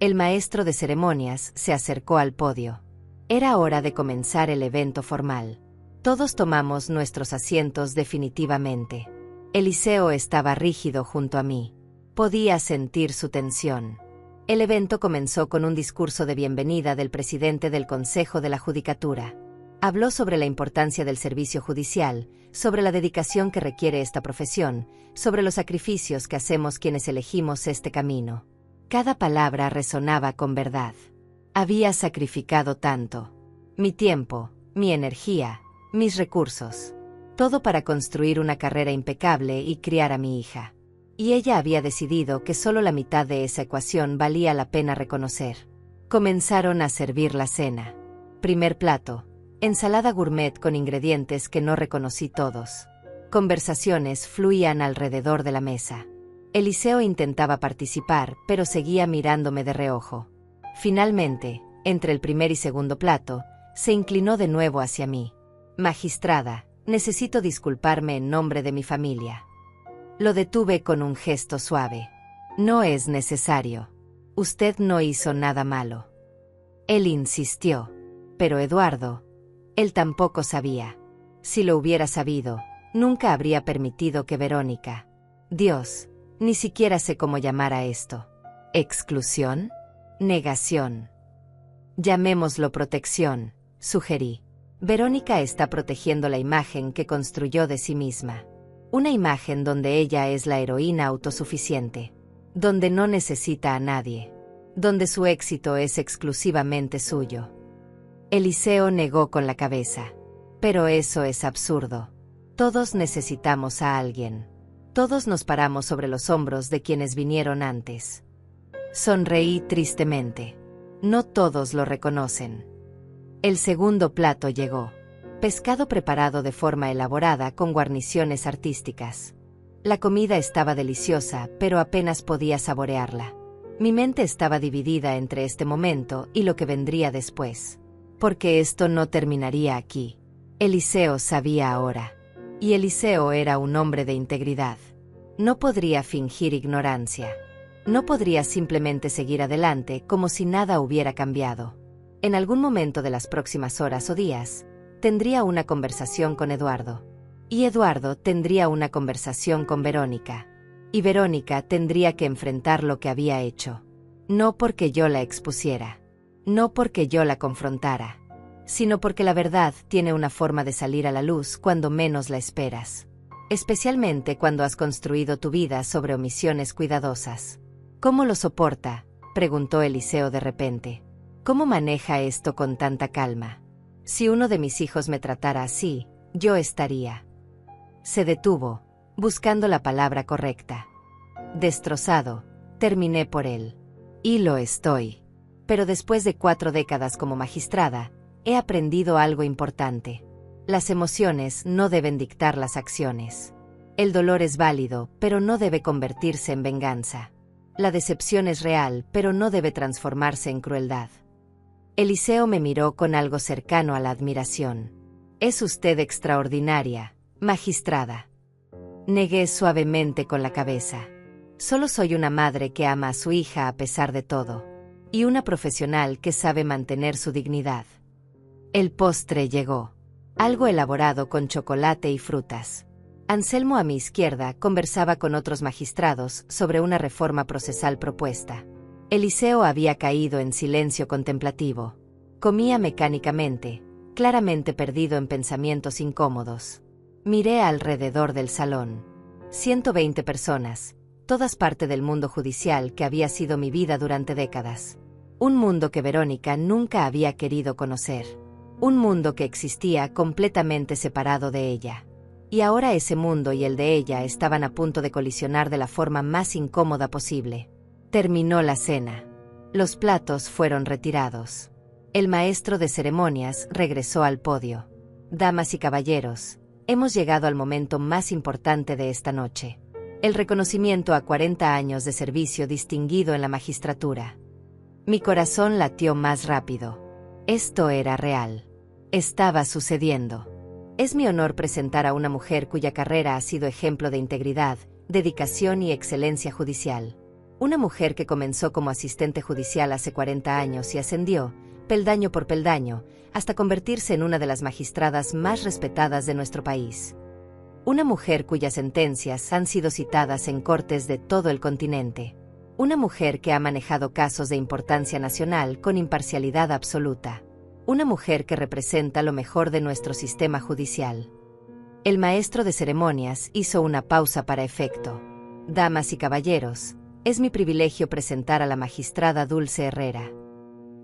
El maestro de ceremonias se acercó al podio. Era hora de comenzar el evento formal. Todos tomamos nuestros asientos definitivamente. Eliseo estaba rígido junto a mí. Podía sentir su tensión. El evento comenzó con un discurso de bienvenida del presidente del Consejo de la Judicatura. Habló sobre la importancia del servicio judicial, sobre la dedicación que requiere esta profesión, sobre los sacrificios que hacemos quienes elegimos este camino. Cada palabra resonaba con verdad. Había sacrificado tanto. Mi tiempo, mi energía, mis recursos. Todo para construir una carrera impecable y criar a mi hija. Y ella había decidido que solo la mitad de esa ecuación valía la pena reconocer. Comenzaron a servir la cena. Primer plato. Ensalada gourmet con ingredientes que no reconocí todos. Conversaciones fluían alrededor de la mesa. Eliseo intentaba participar, pero seguía mirándome de reojo. Finalmente, entre el primer y segundo plato, se inclinó de nuevo hacia mí. Magistrada, Necesito disculparme en nombre de mi familia. Lo detuve con un gesto suave. No es necesario. Usted no hizo nada malo. Él insistió. Pero Eduardo, él tampoco sabía. Si lo hubiera sabido, nunca habría permitido que Verónica... Dios, ni siquiera sé cómo llamar a esto. ¿Exclusión? Negación. Llamémoslo protección, sugerí. Verónica está protegiendo la imagen que construyó de sí misma. Una imagen donde ella es la heroína autosuficiente. Donde no necesita a nadie. Donde su éxito es exclusivamente suyo. Eliseo negó con la cabeza. Pero eso es absurdo. Todos necesitamos a alguien. Todos nos paramos sobre los hombros de quienes vinieron antes. Sonreí tristemente. No todos lo reconocen. El segundo plato llegó. Pescado preparado de forma elaborada con guarniciones artísticas. La comida estaba deliciosa, pero apenas podía saborearla. Mi mente estaba dividida entre este momento y lo que vendría después. Porque esto no terminaría aquí. Eliseo sabía ahora. Y Eliseo era un hombre de integridad. No podría fingir ignorancia. No podría simplemente seguir adelante como si nada hubiera cambiado. En algún momento de las próximas horas o días, tendría una conversación con Eduardo. Y Eduardo tendría una conversación con Verónica. Y Verónica tendría que enfrentar lo que había hecho. No porque yo la expusiera. No porque yo la confrontara. Sino porque la verdad tiene una forma de salir a la luz cuando menos la esperas. Especialmente cuando has construido tu vida sobre omisiones cuidadosas. ¿Cómo lo soporta?, preguntó Eliseo de repente. ¿Cómo maneja esto con tanta calma? Si uno de mis hijos me tratara así, yo estaría... Se detuvo, buscando la palabra correcta. Destrozado, terminé por él. Y lo estoy. Pero después de 4 décadas como magistrada, he aprendido algo importante. Las emociones no deben dictar las acciones. El dolor es válido, pero no debe convertirse en venganza. La decepción es real, pero no debe transformarse en crueldad. Eliseo me miró con algo cercano a la admiración. Es usted extraordinaria, magistrada. Negué suavemente con la cabeza. Solo soy una madre que ama a su hija a pesar de todo. Y una profesional que sabe mantener su dignidad. El postre llegó. Algo elaborado con chocolate y frutas. Anselmo a mi izquierda conversaba con otros magistrados sobre una reforma procesal propuesta. Eliseo había caído en silencio contemplativo. Comía mecánicamente, claramente perdido en pensamientos incómodos. Miré alrededor del salón. 120 personas, todas parte del mundo judicial que había sido mi vida durante décadas. Un mundo que Verónica nunca había querido conocer. Un mundo que existía completamente separado de ella. Y ahora ese mundo y el de ella estaban a punto de colisionar de la forma más incómoda posible. Terminó la cena. Los platos fueron retirados. El maestro de ceremonias regresó al podio. Damas y caballeros, hemos llegado al momento más importante de esta noche. El reconocimiento a 40 años de servicio distinguido en la magistratura. Mi corazón latió más rápido. Esto era real. Estaba sucediendo. Es mi honor presentar a una mujer cuya carrera ha sido ejemplo de integridad, dedicación y excelencia judicial. Una mujer que comenzó como asistente judicial hace 40 años y ascendió, peldaño por peldaño, hasta convertirse en una de las magistradas más respetadas de nuestro país. Una mujer cuyas sentencias han sido citadas en cortes de todo el continente. Una mujer que ha manejado casos de importancia nacional con imparcialidad absoluta. Una mujer que representa lo mejor de nuestro sistema judicial. El maestro de ceremonias hizo una pausa para efecto. Damas y caballeros, es mi privilegio presentar a la magistrada Dulce Herrera.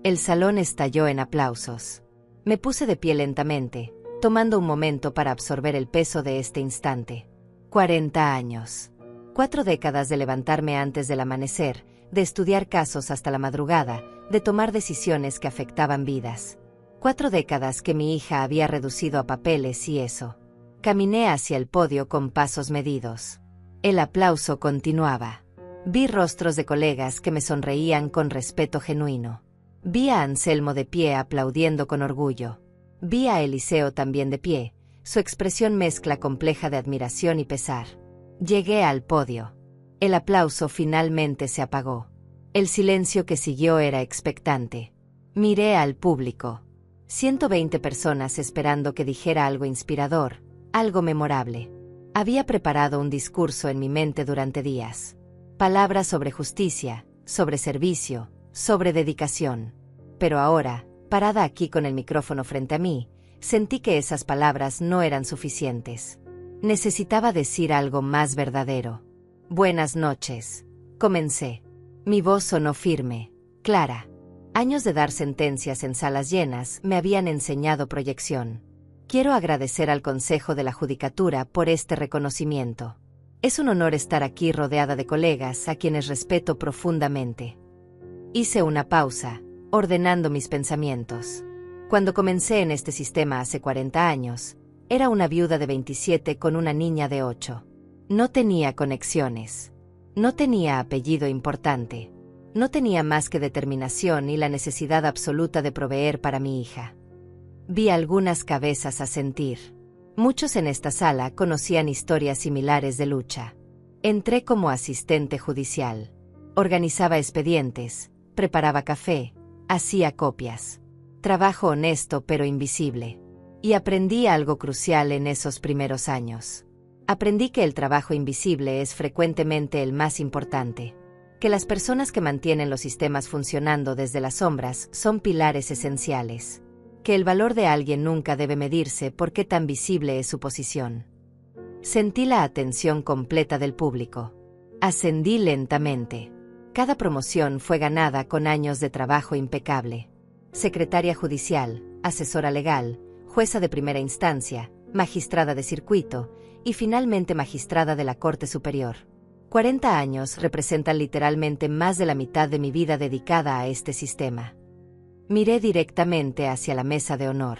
El salón estalló en aplausos. Me puse de pie lentamente, tomando un momento para absorber el peso de este instante. 40 años. 4 décadas de levantarme antes del amanecer, de estudiar casos hasta la madrugada, de tomar decisiones que afectaban vidas. 4 décadas que mi hija había reducido a papeles y eso. Caminé hacia el podio con pasos medidos. El aplauso continuaba. Vi rostros de colegas que me sonreían con respeto genuino. Vi a Anselmo de pie aplaudiendo con orgullo. Vi a Eliseo también de pie, su expresión mezcla compleja de admiración y pesar. Llegué al podio. El aplauso finalmente se apagó. El silencio que siguió era expectante. Miré al público. 120 personas esperando que dijera algo inspirador, algo memorable. Había preparado un discurso en mi mente durante días. Palabras sobre justicia, sobre servicio, sobre dedicación. Pero ahora, parada aquí con el micrófono frente a mí, sentí que esas palabras no eran suficientes. Necesitaba decir algo más verdadero. Buenas noches. Comencé. Mi voz sonó firme, clara. Años de dar sentencias en salas llenas me habían enseñado proyección. Quiero agradecer al Consejo de la Judicatura por este reconocimiento. Es un honor estar aquí rodeada de colegas a quienes respeto profundamente. Hice una pausa, ordenando mis pensamientos. Cuando comencé en este sistema hace 40 años, era una viuda de 27 con una niña de 8. No tenía conexiones. No tenía apellido importante. No tenía más que determinación y la necesidad absoluta de proveer para mi hija. Vi algunas cabezas asentir. Muchos en esta sala conocían historias similares de lucha. Entré como asistente judicial. Organizaba expedientes, preparaba café, hacía copias. Trabajo honesto pero invisible. Y aprendí algo crucial en esos primeros años. Aprendí que el trabajo invisible es frecuentemente el más importante. Que las personas que mantienen los sistemas funcionando desde las sombras son pilares esenciales. Que el valor de alguien nunca debe medirse por qué tan visible es su posición. Sentí la atención completa del público. Ascendí lentamente. Cada promoción fue ganada con años de trabajo impecable. Secretaria judicial, asesora legal, jueza de primera instancia, magistrada de circuito y finalmente magistrada de la Corte Superior. 40 años representan literalmente más de la mitad de mi vida dedicada a este sistema. Miré directamente hacia la mesa de honor,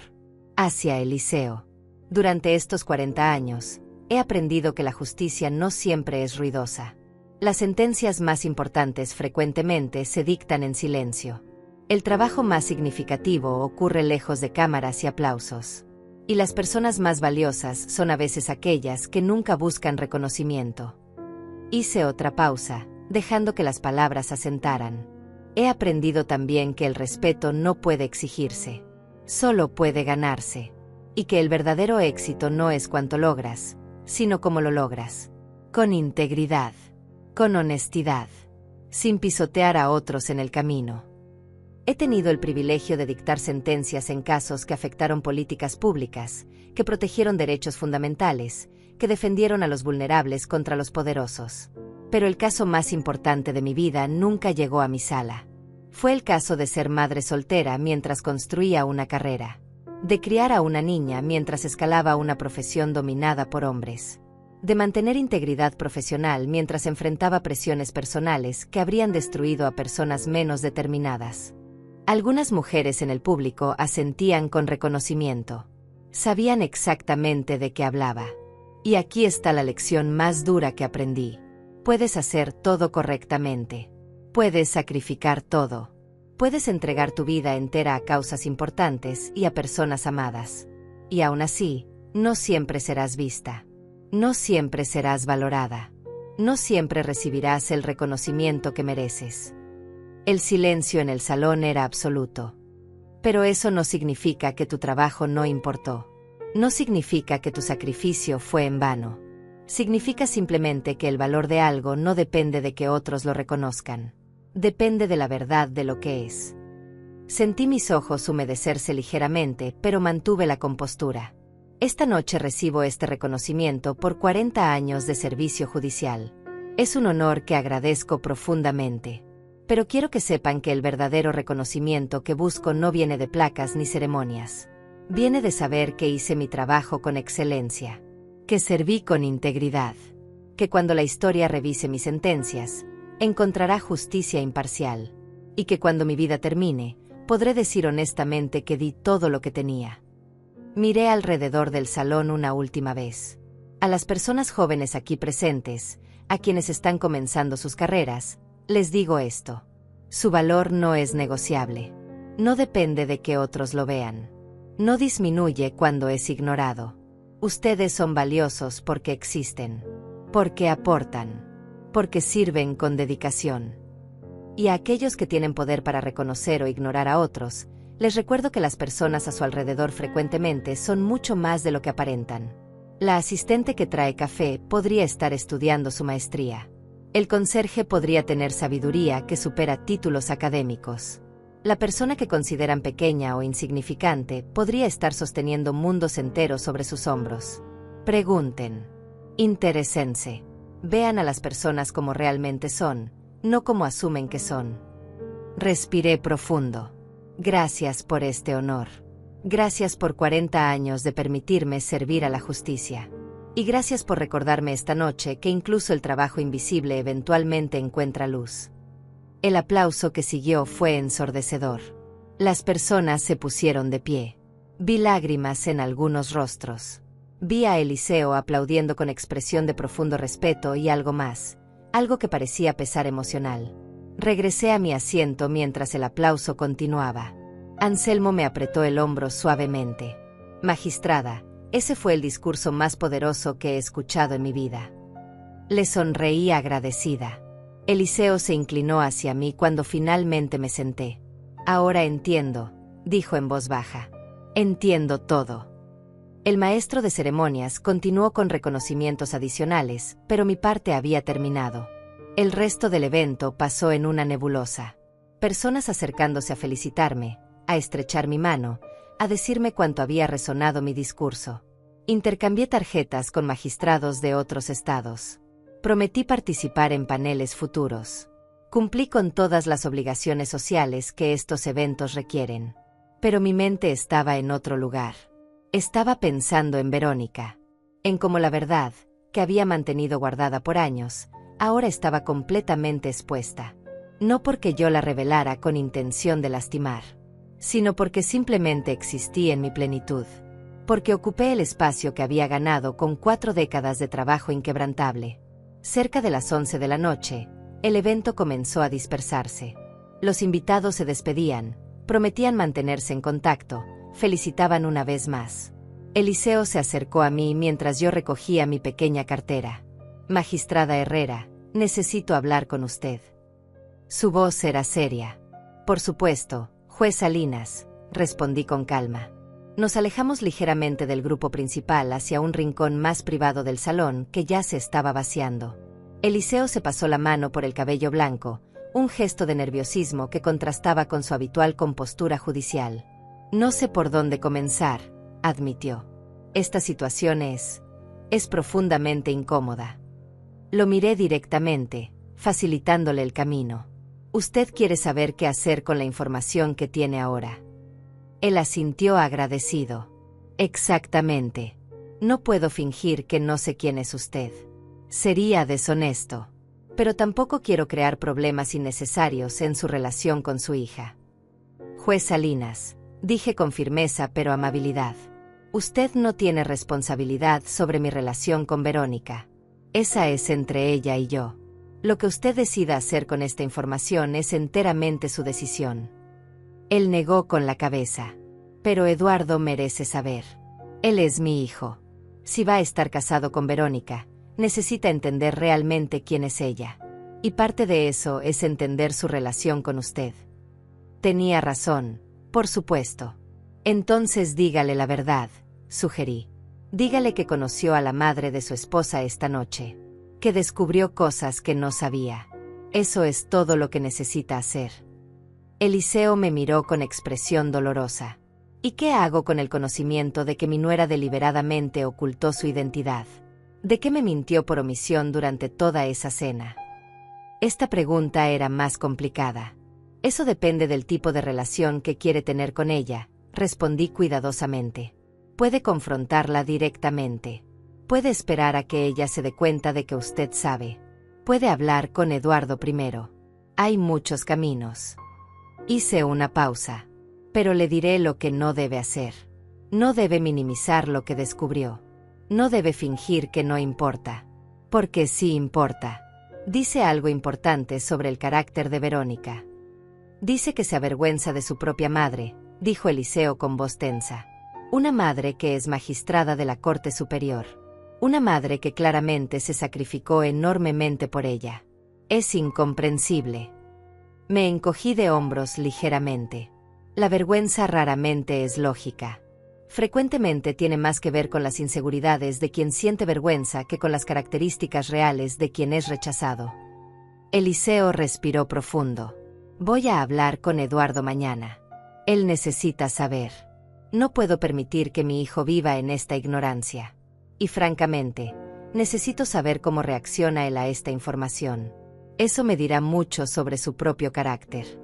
hacia Eliseo. Durante estos 40 años, he aprendido que la justicia no siempre es ruidosa. Las sentencias más importantes frecuentemente se dictan en silencio. El trabajo más significativo ocurre lejos de cámaras y aplausos. Y las personas más valiosas son a veces aquellas que nunca buscan reconocimiento. Hice otra pausa, dejando que las palabras asentaran. He aprendido también que el respeto no puede exigirse, solo puede ganarse. Y que el verdadero éxito no es cuánto logras, sino cómo lo logras. Con integridad, con honestidad, sin pisotear a otros en el camino. He tenido el privilegio de dictar sentencias en casos que afectaron políticas públicas, que protegieron derechos fundamentales, que defendieron a los vulnerables contra los poderosos. Pero el caso más importante de mi vida nunca llegó a mi sala. Fue el caso de ser madre soltera mientras construía una carrera. De criar a una niña mientras escalaba una profesión dominada por hombres. De mantener integridad profesional mientras enfrentaba presiones personales que habrían destruido a personas menos determinadas. Algunas mujeres en el público asentían con reconocimiento. Sabían exactamente de qué hablaba. Y aquí está la lección más dura que aprendí. Puedes hacer todo correctamente. Puedes sacrificar todo. Puedes entregar tu vida entera a causas importantes y a personas amadas. Y aún así, no siempre serás vista. No siempre serás valorada. No siempre recibirás el reconocimiento que mereces. El silencio en el salón era absoluto. Pero eso no significa que tu trabajo no importó. No significa que tu sacrificio fue en vano. Significa simplemente que el valor de algo no depende de que otros lo reconozcan. Depende de la verdad de lo que es. Sentí mis ojos humedecerse ligeramente, pero mantuve la compostura. Esta noche recibo este reconocimiento por 40 años de servicio judicial. Es un honor que agradezco profundamente. Pero quiero que sepan que el verdadero reconocimiento que busco no viene de placas ni ceremonias. Viene de saber que hice mi trabajo con excelencia. Que serví con integridad. Que cuando la historia revise mis sentencias, encontrará justicia imparcial. Y que cuando mi vida termine, podré decir honestamente que di todo lo que tenía. Miré alrededor del salón una última vez. A las personas jóvenes aquí presentes, a quienes están comenzando sus carreras, les digo esto. Su valor no es negociable. No depende de que otros lo vean. No disminuye cuando es ignorado. Ustedes son valiosos porque existen, porque aportan, porque sirven con dedicación. Y a aquellos que tienen poder para reconocer o ignorar a otros, les recuerdo que las personas a su alrededor frecuentemente son mucho más de lo que aparentan. La asistente que trae café podría estar estudiando su maestría. El conserje podría tener sabiduría que supera títulos académicos. La persona que consideran pequeña o insignificante podría estar sosteniendo mundos enteros sobre sus hombros. Pregunten. Interésense. Vean a las personas como realmente son, no como asumen que son. Respiré profundo. Gracias por este honor. Gracias por 40 años de permitirme servir a la justicia. Y gracias por recordarme esta noche que incluso el trabajo invisible eventualmente encuentra luz. El aplauso que siguió fue ensordecedor. Las personas se pusieron de pie. Vi lágrimas en algunos rostros. Vi a Eliseo aplaudiendo con expresión de profundo respeto y algo más, algo que parecía pesar emocional. Regresé a mi asiento mientras el aplauso continuaba. Anselmo me apretó el hombro suavemente. Magistrada, ese fue el discurso más poderoso que he escuchado en mi vida. Le sonreí agradecida. Eliseo se inclinó hacia mí cuando finalmente me senté. Ahora entiendo, dijo en voz baja. Entiendo todo. El maestro de ceremonias continuó con reconocimientos adicionales, pero mi parte había terminado. El resto del evento pasó en una nebulosa. Personas acercándose a felicitarme, a estrechar mi mano, a decirme cuánto había resonado mi discurso. Intercambié tarjetas con magistrados de otros estados. Prometí participar en paneles futuros. Cumplí con todas las obligaciones sociales que estos eventos requieren. Pero mi mente estaba en otro lugar. Estaba pensando en Verónica. En cómo la verdad, que había mantenido guardada por años, ahora estaba completamente expuesta. No porque yo la revelara con intención de lastimar, sino porque simplemente existí en mi plenitud. Porque ocupé el espacio que había ganado con 4 décadas de trabajo inquebrantable. Cerca de las 11 de la noche, el evento comenzó a dispersarse. Los invitados se despedían, prometían mantenerse en contacto, felicitaban una vez más. Eliseo se acercó a mí mientras yo recogía mi pequeña cartera. Magistrada Herrera, necesito hablar con usted. Su voz era seria. Por supuesto, juez Salinas, respondí con calma. Nos alejamos ligeramente del grupo principal hacia un rincón más privado del salón que ya se estaba vaciando. Eliseo se pasó la mano por el cabello blanco, un gesto de nerviosismo que contrastaba con su habitual compostura judicial. No sé por dónde comenzar, admitió. Esta situación es profundamente incómoda. Lo miré directamente, facilitándole el camino. Usted quiere saber qué hacer con la información que tiene ahora. Él asintió agradecido. Exactamente. No puedo fingir que no sé quién es usted. Sería deshonesto. Pero tampoco quiero crear problemas innecesarios en su relación con su hija. Juez Salinas, dije con firmeza pero amabilidad. Usted no tiene responsabilidad sobre mi relación con Verónica. Esa es entre ella y yo. Lo que usted decida hacer con esta información es enteramente su decisión. Él negó con la cabeza. Pero Eduardo merece saber. Él es mi hijo. Si va a estar casado con Verónica, necesita entender realmente quién es ella. Y parte de eso es entender su relación con usted. Tenía razón, por supuesto. Entonces dígale la verdad, sugerí. Dígale que conoció a la madre de su esposa esta noche. Que descubrió cosas que no sabía. Eso es todo lo que necesita hacer. Eliseo me miró con expresión dolorosa. ¿Y qué hago con el conocimiento de que mi nuera deliberadamente ocultó su identidad? ¿De qué me mintió por omisión durante toda esa cena? Esta pregunta era más complicada. Eso depende del tipo de relación que quiere tener con ella, respondí cuidadosamente. Puede confrontarla directamente. Puede esperar a que ella se dé cuenta de que usted sabe. Puede hablar con Eduardo primero. Hay muchos caminos. Hice una pausa. Pero le diré lo que no debe hacer. No debe minimizar lo que descubrió. No debe fingir que no importa. Porque sí importa. Dice algo importante sobre el carácter de Verónica. Dice que se avergüenza de su propia madre, dijo Eliseo con voz tensa. Una madre que es magistrada de la Corte Superior. Una madre que claramente se sacrificó enormemente por ella. Es incomprensible. Me encogí de hombros ligeramente. La vergüenza raramente es lógica. Frecuentemente tiene más que ver con las inseguridades de quien siente vergüenza que con las características reales de quien es rechazado. Eliseo respiró profundo. Voy a hablar con Eduardo mañana. Él necesita saber. No puedo permitir que mi hijo viva en esta ignorancia. Y francamente, necesito saber cómo reacciona él a esta información. Eso me dirá mucho sobre su propio carácter.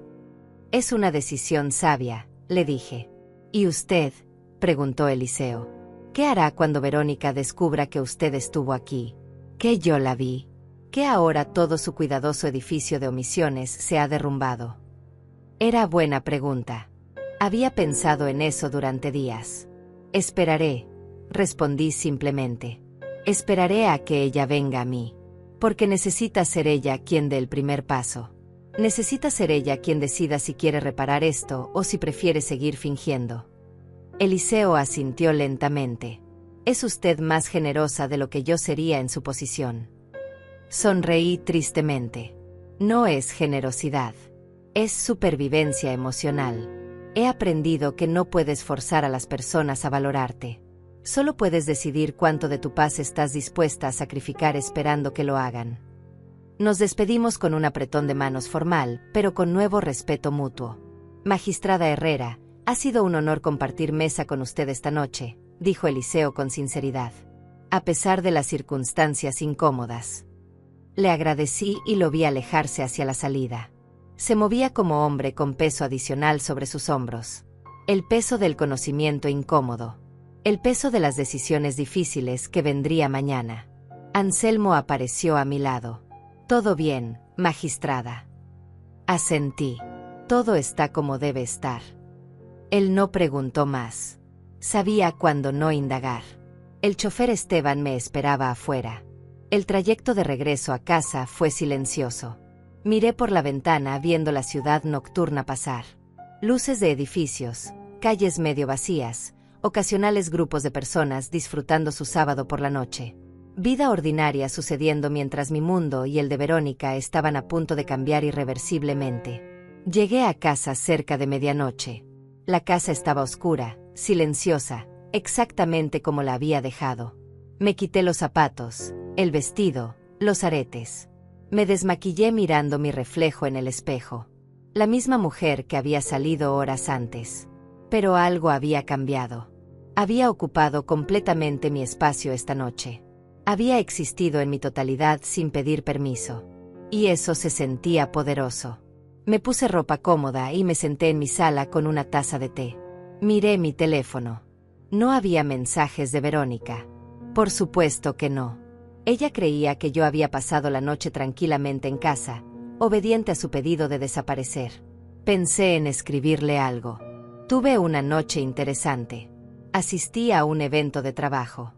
Es una decisión sabia, le dije. ¿Y usted? Preguntó Eliseo. ¿Qué hará cuando Verónica descubra que usted estuvo aquí? Que yo la vi. Que ahora todo su cuidadoso edificio de omisiones se ha derrumbado. Era buena pregunta. Había pensado en eso durante días. Esperaré, respondí simplemente. Esperaré a que ella venga a mí. Porque necesita ser ella quien dé el primer paso. Necesita ser ella quien decida si quiere reparar esto o si prefiere seguir fingiendo. Eliseo asintió lentamente. Es usted más generosa de lo que yo sería en su posición. Sonreí tristemente. No es generosidad. Es supervivencia emocional. He aprendido que no puedes forzar a las personas a valorarte. Solo puedes decidir cuánto de tu paz estás dispuesta a sacrificar esperando que lo hagan. Nos despedimos con un apretón de manos formal, pero con nuevo respeto mutuo. Magistrada Herrera, ha sido un honor compartir mesa con usted esta noche, dijo Eliseo con sinceridad. A pesar de las circunstancias incómodas. Le agradecí y lo vi alejarse hacia la salida. Se movía como hombre con peso adicional sobre sus hombros. El peso del conocimiento incómodo. El peso de las decisiones difíciles que vendría mañana. Anselmo apareció a mi lado. Todo bien, magistrada. Asentí. Todo está como debe estar. Él no preguntó más. Sabía cuándo no indagar. El chofer Esteban me esperaba afuera. El trayecto de regreso a casa fue silencioso. Miré por la ventana viendo la ciudad nocturna pasar. Luces de edificios, calles medio vacías, ocasionales grupos de personas disfrutando su sábado por la noche. Vida ordinaria sucediendo mientras mi mundo y el de Verónica estaban a punto de cambiar irreversiblemente. Llegué a casa cerca de medianoche. La casa estaba oscura, silenciosa, exactamente como la había dejado. Me quité los zapatos, el vestido, los aretes. Me desmaquillé mirando mi reflejo en el espejo. La misma mujer que había salido horas antes. Pero algo había cambiado. Había ocupado completamente mi espacio esta noche. Había existido en mi totalidad sin pedir permiso. Y eso se sentía poderoso. Me puse ropa cómoda y me senté en mi sala con una taza de té. Miré mi teléfono. No había mensajes de Verónica. Por supuesto que no. Ella creía que yo había pasado la noche tranquilamente en casa, obediente a su pedido de desaparecer. Pensé en escribirle algo. Tuve una noche interesante. Asistí a un evento de trabajo.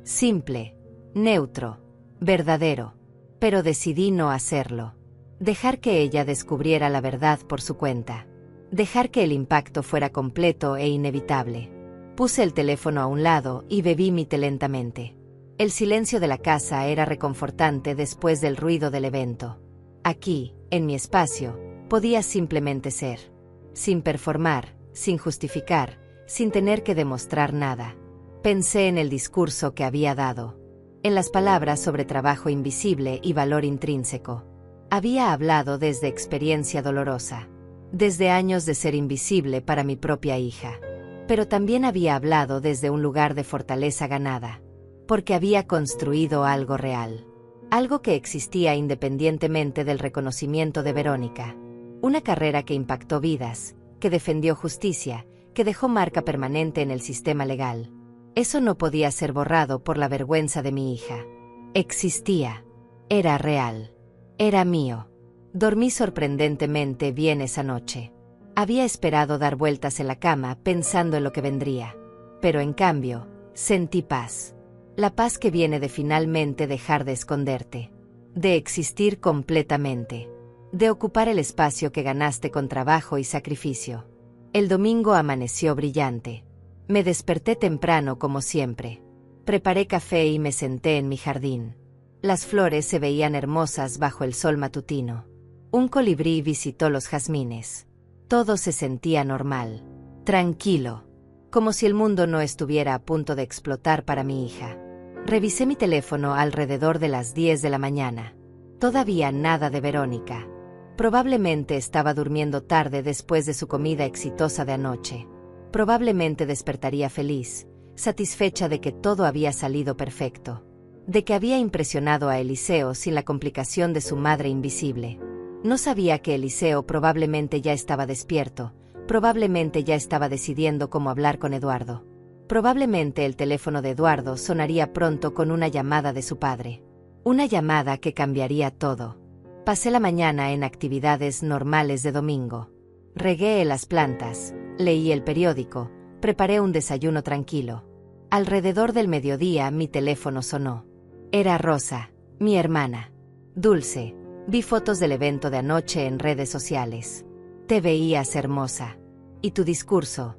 Simple, neutro, verdadero. Pero decidí no hacerlo. Dejar que ella descubriera la verdad por su cuenta. Dejar que el impacto fuera completo e inevitable. Puse el teléfono a un lado y bebí mi té lentamente. El silencio de la casa era reconfortante después del ruido del evento. Aquí, en mi espacio, podía simplemente ser. Sin performar, sin justificar, sin tener que demostrar nada. Pensé en el discurso que había dado. En las palabras sobre trabajo invisible y valor intrínseco. Había hablado desde experiencia dolorosa. Desde años de ser invisible para mi propia hija. Pero también había hablado desde un lugar de fortaleza ganada. Porque había construido algo real. Algo que existía independientemente del reconocimiento de Verónica. Una carrera que impactó vidas, que defendió justicia, que dejó marca permanente en el sistema legal. Eso no podía ser borrado por la vergüenza de mi hija. Existía. Era real. Era mío. Dormí sorprendentemente bien esa noche. Había esperado dar vueltas en la cama pensando en lo que vendría. Pero en cambio, sentí paz. La paz que viene de finalmente dejar de esconderte. De existir completamente. De ocupar el espacio que ganaste con trabajo y sacrificio. El domingo amaneció brillante. Me desperté temprano como siempre. Preparé café y me senté en mi jardín. Las flores se veían hermosas bajo el sol matutino. Un colibrí visitó los jazmines. Todo se sentía normal, tranquilo, como si el mundo no estuviera a punto de explotar para mi hija. Revisé mi teléfono alrededor de las 10 de la mañana. Todavía nada de Verónica. Probablemente estaba durmiendo tarde después de su comida exitosa de anoche. Probablemente despertaría feliz, satisfecha de que todo había salido perfecto, de que había impresionado a Eliseo sin la complicación de su madre invisible. No sabía que Eliseo probablemente ya estaba despierto, probablemente ya estaba decidiendo cómo hablar con Eduardo. Probablemente el teléfono de Eduardo sonaría pronto con una llamada de su padre. Una llamada que cambiaría todo. Pasé la mañana en actividades normales de domingo. Regué las plantas, leí el periódico, preparé un desayuno tranquilo. Alrededor del mediodía mi teléfono sonó. Era Rosa, mi hermana. Dulce, vi fotos del evento de anoche en redes sociales. Te veías hermosa. ¿Y tu discurso?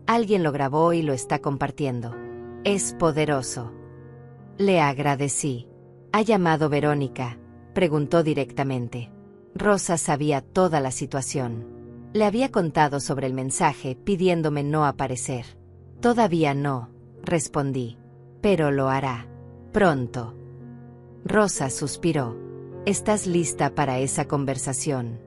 Alguien lo grabó y lo está compartiendo. Es poderoso. Le agradecí. ¿Ha llamado Verónica?, preguntó directamente. Rosa sabía toda la situación. Le había contado sobre el mensaje pidiéndome no aparecer. Todavía no, respondí. Pero lo hará. Pronto. Rosa suspiró. ¿Estás lista para esa conversación?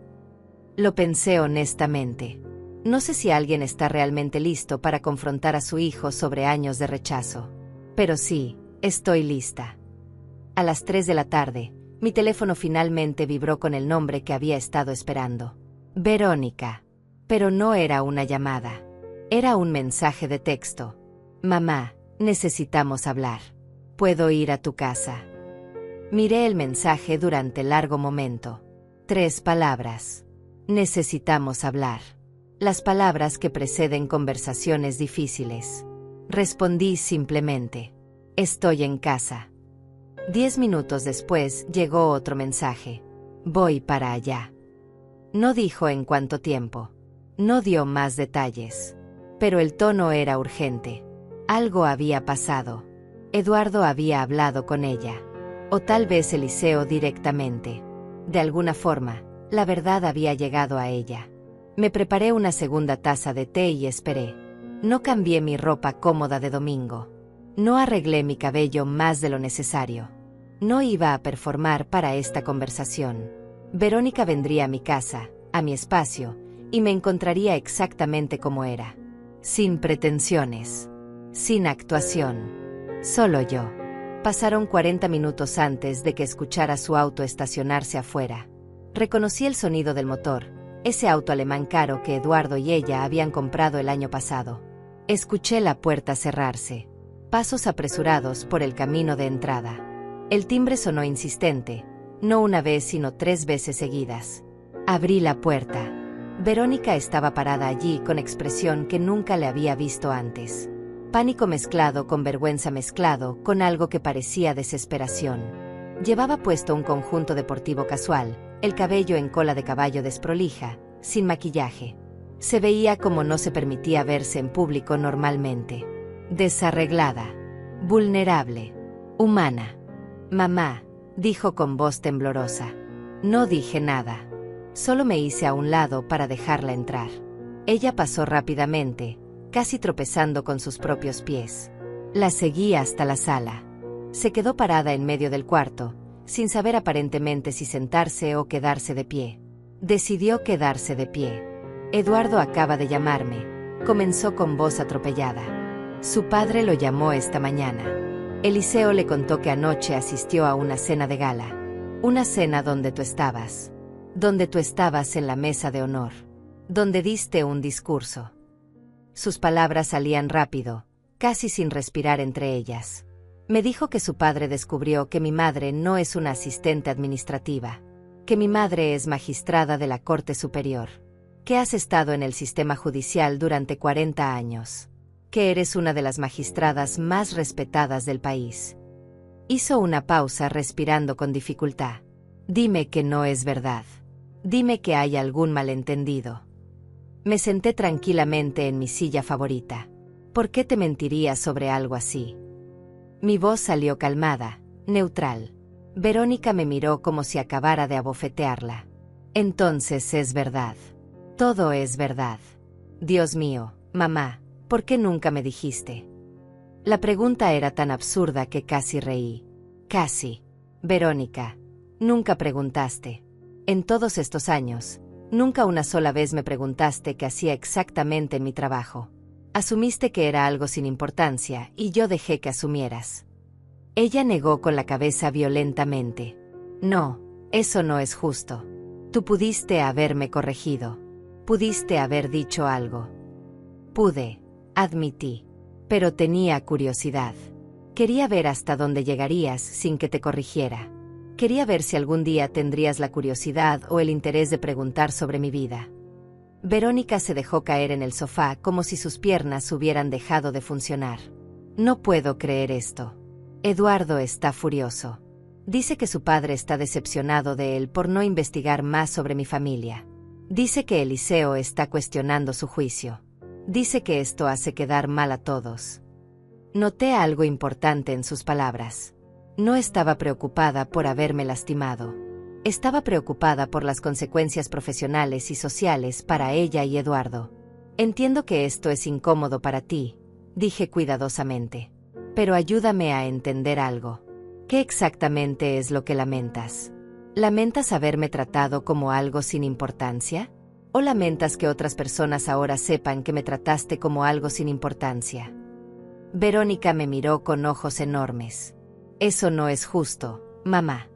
Lo pensé honestamente. No sé si alguien está realmente listo para confrontar a su hijo sobre años de rechazo. Pero sí, estoy lista. A las 3 de la tarde, mi teléfono finalmente vibró con el nombre que había estado esperando. Verónica. Pero no era una llamada. Era un mensaje de texto. Mamá, necesitamos hablar. ¿Puedo ir a tu casa? Miré el mensaje durante largo momento. 3 palabras. Necesitamos hablar. Las palabras que preceden conversaciones difíciles. Respondí simplemente. Estoy en casa. 10 minutos después llegó otro mensaje. Voy para allá. No dijo en cuánto tiempo. No dio más detalles. Pero el tono era urgente. Algo había pasado. Eduardo había hablado con ella. O tal vez Eliseo directamente. De alguna forma, la verdad había llegado a ella. Me preparé una segunda taza de té y esperé. No cambié mi ropa cómoda de domingo. No arreglé mi cabello más de lo necesario. No iba a performar para esta conversación. Verónica vendría a mi casa, a mi espacio, y me encontraría exactamente como era. Sin pretensiones. Sin actuación. Solo yo. Pasaron 40 minutos antes de que escuchara su auto estacionarse afuera. Reconocí el sonido del motor, ese auto alemán caro que Eduardo y ella habían comprado el año pasado. Escuché la puerta cerrarse. Pasos apresurados por el camino de entrada. El timbre sonó insistente, no una vez sino 3 veces seguidas. Abrí la puerta. Verónica estaba parada allí con expresión que nunca le había visto antes. Pánico mezclado con vergüenza mezclado con algo que parecía desesperación. Llevaba puesto un conjunto deportivo casual, el cabello en cola de caballo desprolija, sin maquillaje. Se veía como no se permitía verse en público normalmente. Desarreglada. Vulnerable. Humana. Mamá, dijo con voz temblorosa. No dije nada. Solo me hice a un lado para dejarla entrar. Ella pasó rápidamente, casi tropezando con sus propios pies. La seguí hasta la sala. Se quedó parada en medio del cuarto, sin saber aparentemente si sentarse o quedarse de pie. Decidió quedarse de pie. Eduardo acaba de llamarme, comenzó con voz atropellada. Su padre lo llamó esta mañana. Eliseo le contó que anoche asistió a una cena de gala. Una cena donde tú estabas. Donde tú estabas en la mesa de honor. Donde diste un discurso. Sus palabras salían rápido, casi sin respirar entre ellas. Me dijo que su padre descubrió que mi madre no es una asistente administrativa, que mi madre es magistrada de la Corte Superior, que has estado en el sistema judicial durante 40 años, que eres una de las magistradas más respetadas del país. Hizo una pausa respirando con dificultad. Dime que no es verdad. Dime que hay algún malentendido. Me senté tranquilamente en mi silla favorita. ¿Por qué te mentiría sobre algo así? Mi voz salió calmada, neutral. Verónica me miró como si acabara de abofetearla. Entonces es verdad. Todo es verdad. Dios mío, mamá, ¿por qué nunca me dijiste? La pregunta era tan absurda que casi reí. Casi. Verónica, nunca preguntaste. En todos estos años, nunca una sola vez me preguntaste qué hacía exactamente en mi trabajo. Asumiste que era algo sin importancia y yo dejé que asumieras. Ella negó con la cabeza violentamente. No, eso no es justo. Tú pudiste haberme corregido. Pudiste haber dicho algo. Pude, admití. Pero tenía curiosidad. Quería ver hasta dónde llegarías sin que te corrigiera. Quería ver si algún día tendrías la curiosidad o el interés de preguntar sobre mi vida. Verónica se dejó caer en el sofá como si sus piernas hubieran dejado de funcionar. No puedo creer esto. Eduardo está furioso. Dice que su padre está decepcionado de él por no investigar más sobre mi familia. Dice que Eliseo está cuestionando su juicio. Dice que esto hace quedar mal a todos. Noté algo importante en sus palabras. No estaba preocupada por haberme lastimado. Estaba preocupada por las consecuencias profesionales y sociales para ella y Eduardo. Entiendo que esto es incómodo para ti, dije cuidadosamente. Pero ayúdame a entender algo. ¿Qué exactamente es lo que lamentas? ¿Lamentas haberme tratado como algo sin importancia? ¿O lamentas que otras personas ahora sepan que me trataste como algo sin importancia? Verónica me miró con ojos enormes. Eso no es justo, mamá.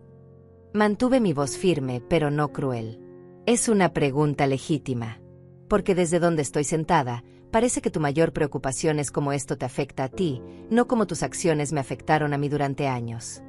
Mantuve mi voz firme pero no cruel. Es una pregunta legítima. Porque desde donde estoy sentada, parece que tu mayor preocupación es cómo esto te afecta a ti, no cómo tus acciones me afectaron a mí durante años.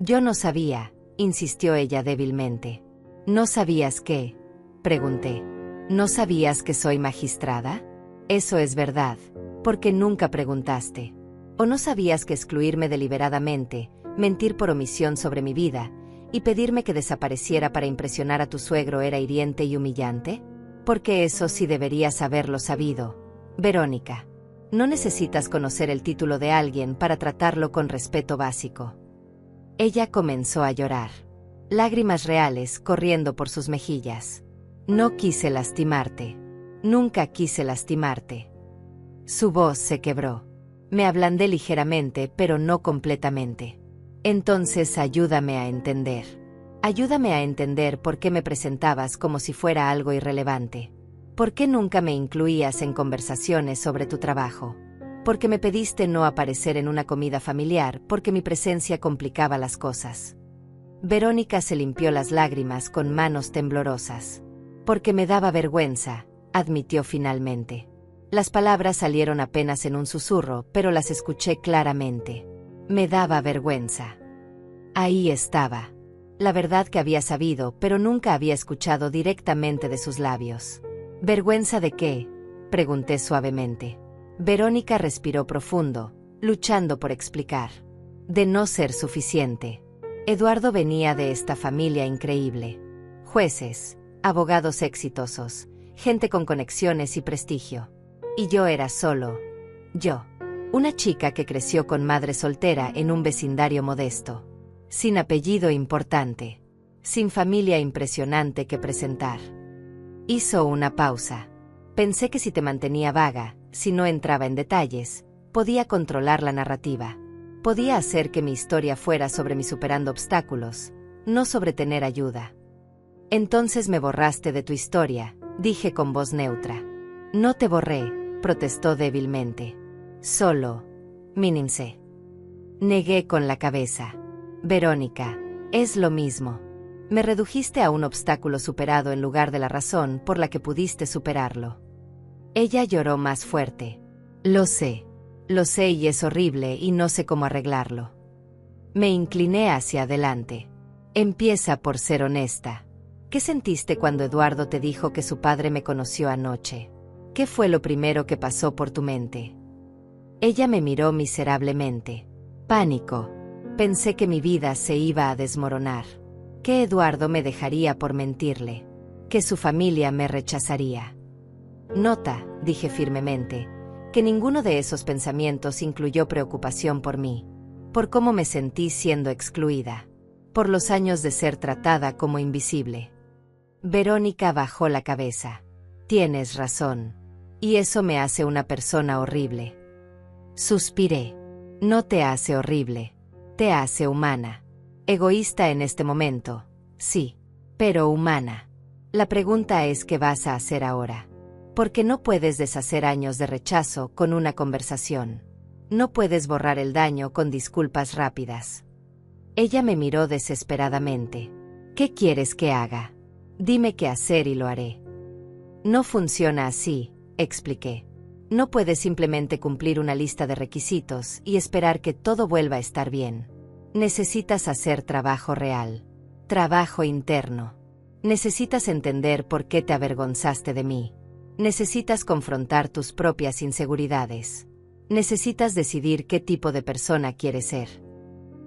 Yo no sabía, insistió ella débilmente. ¿No sabías qué? Pregunté. ¿No sabías que soy magistrada? Eso es verdad, porque nunca preguntaste. ¿O no sabías que excluirme deliberadamente, mentir por omisión sobre mi vida, y pedirme que desapareciera para impresionar a tu suegro era hiriente y humillante? Porque eso sí deberías haberlo sabido. Verónica, no necesitas conocer el título de alguien para tratarlo con respeto básico. Ella comenzó a llorar. Lágrimas reales corriendo por sus mejillas. No quise lastimarte. Nunca quise lastimarte. Su voz se quebró. Me ablandé ligeramente, pero no completamente. Entonces ayúdame a entender. Ayúdame a entender por qué me presentabas como si fuera algo irrelevante. ¿Por qué nunca me incluías en conversaciones sobre tu trabajo? ¿Por qué me pediste no aparecer en una comida familiar porque mi presencia complicaba las cosas? Verónica se limpió las lágrimas con manos temblorosas. Porque me daba vergüenza, admitió finalmente. Las palabras salieron apenas en un susurro, pero las escuché claramente. Me daba vergüenza. Ahí estaba. La verdad que había sabido, pero nunca había escuchado directamente de sus labios. ¿Vergüenza de qué?, pregunté suavemente. Verónica respiró profundo, luchando por explicar. De no ser suficiente. Eduardo venía de esta familia increíble. Jueces, abogados exitosos, gente con conexiones y prestigio. Y yo era solo yo. Una chica que creció con madre soltera en un vecindario modesto. Sin apellido importante. Sin familia impresionante que presentar. Hizo una pausa. Pensé que si te mantenía vaga, si no entraba en detalles, podía controlar la narrativa. Podía hacer que mi historia fuera sobre mi superando obstáculos, no sobre tener ayuda. Entonces me borraste de tu historia, dije con voz neutra. No te borré, protestó débilmente. Solo minimicé. Negué con la cabeza. Verónica, es lo mismo. Me redujiste a un obstáculo superado en lugar de la razón por la que pudiste superarlo. Ella lloró más fuerte. Lo sé y es horrible y no sé cómo arreglarlo. Me incliné hacia adelante. Empieza por ser honesta. ¿Qué sentiste cuando Eduardo te dijo que su padre me conoció anoche? ¿Qué fue lo primero que pasó por tu mente? Ella me miró miserablemente. Pánico. Pensé que mi vida se iba a desmoronar. Que Eduardo me dejaría por mentirle. Que su familia me rechazaría. Nota, dije firmemente, que ninguno de esos pensamientos incluyó preocupación por mí, por cómo me sentí siendo excluida, por los años de ser tratada como invisible. Verónica bajó la cabeza. Tienes razón. Y eso me hace una persona horrible. Suspiré. No te hace horrible. Te hace humana. Egoísta en este momento, sí, pero humana. La pregunta es ¿qué vas a hacer ahora? Porque no puedes deshacer años de rechazo con una conversación. No puedes borrar el daño con disculpas rápidas. Ella me miró desesperadamente. ¿Qué quieres que haga? Dime qué hacer y lo haré. No funciona así, expliqué. No puedes simplemente cumplir una lista de requisitos y esperar que todo vuelva a estar bien. Necesitas hacer trabajo real. Trabajo interno. Necesitas entender por qué te avergonzaste de mí. Necesitas confrontar tus propias inseguridades. Necesitas decidir qué tipo de persona quieres ser.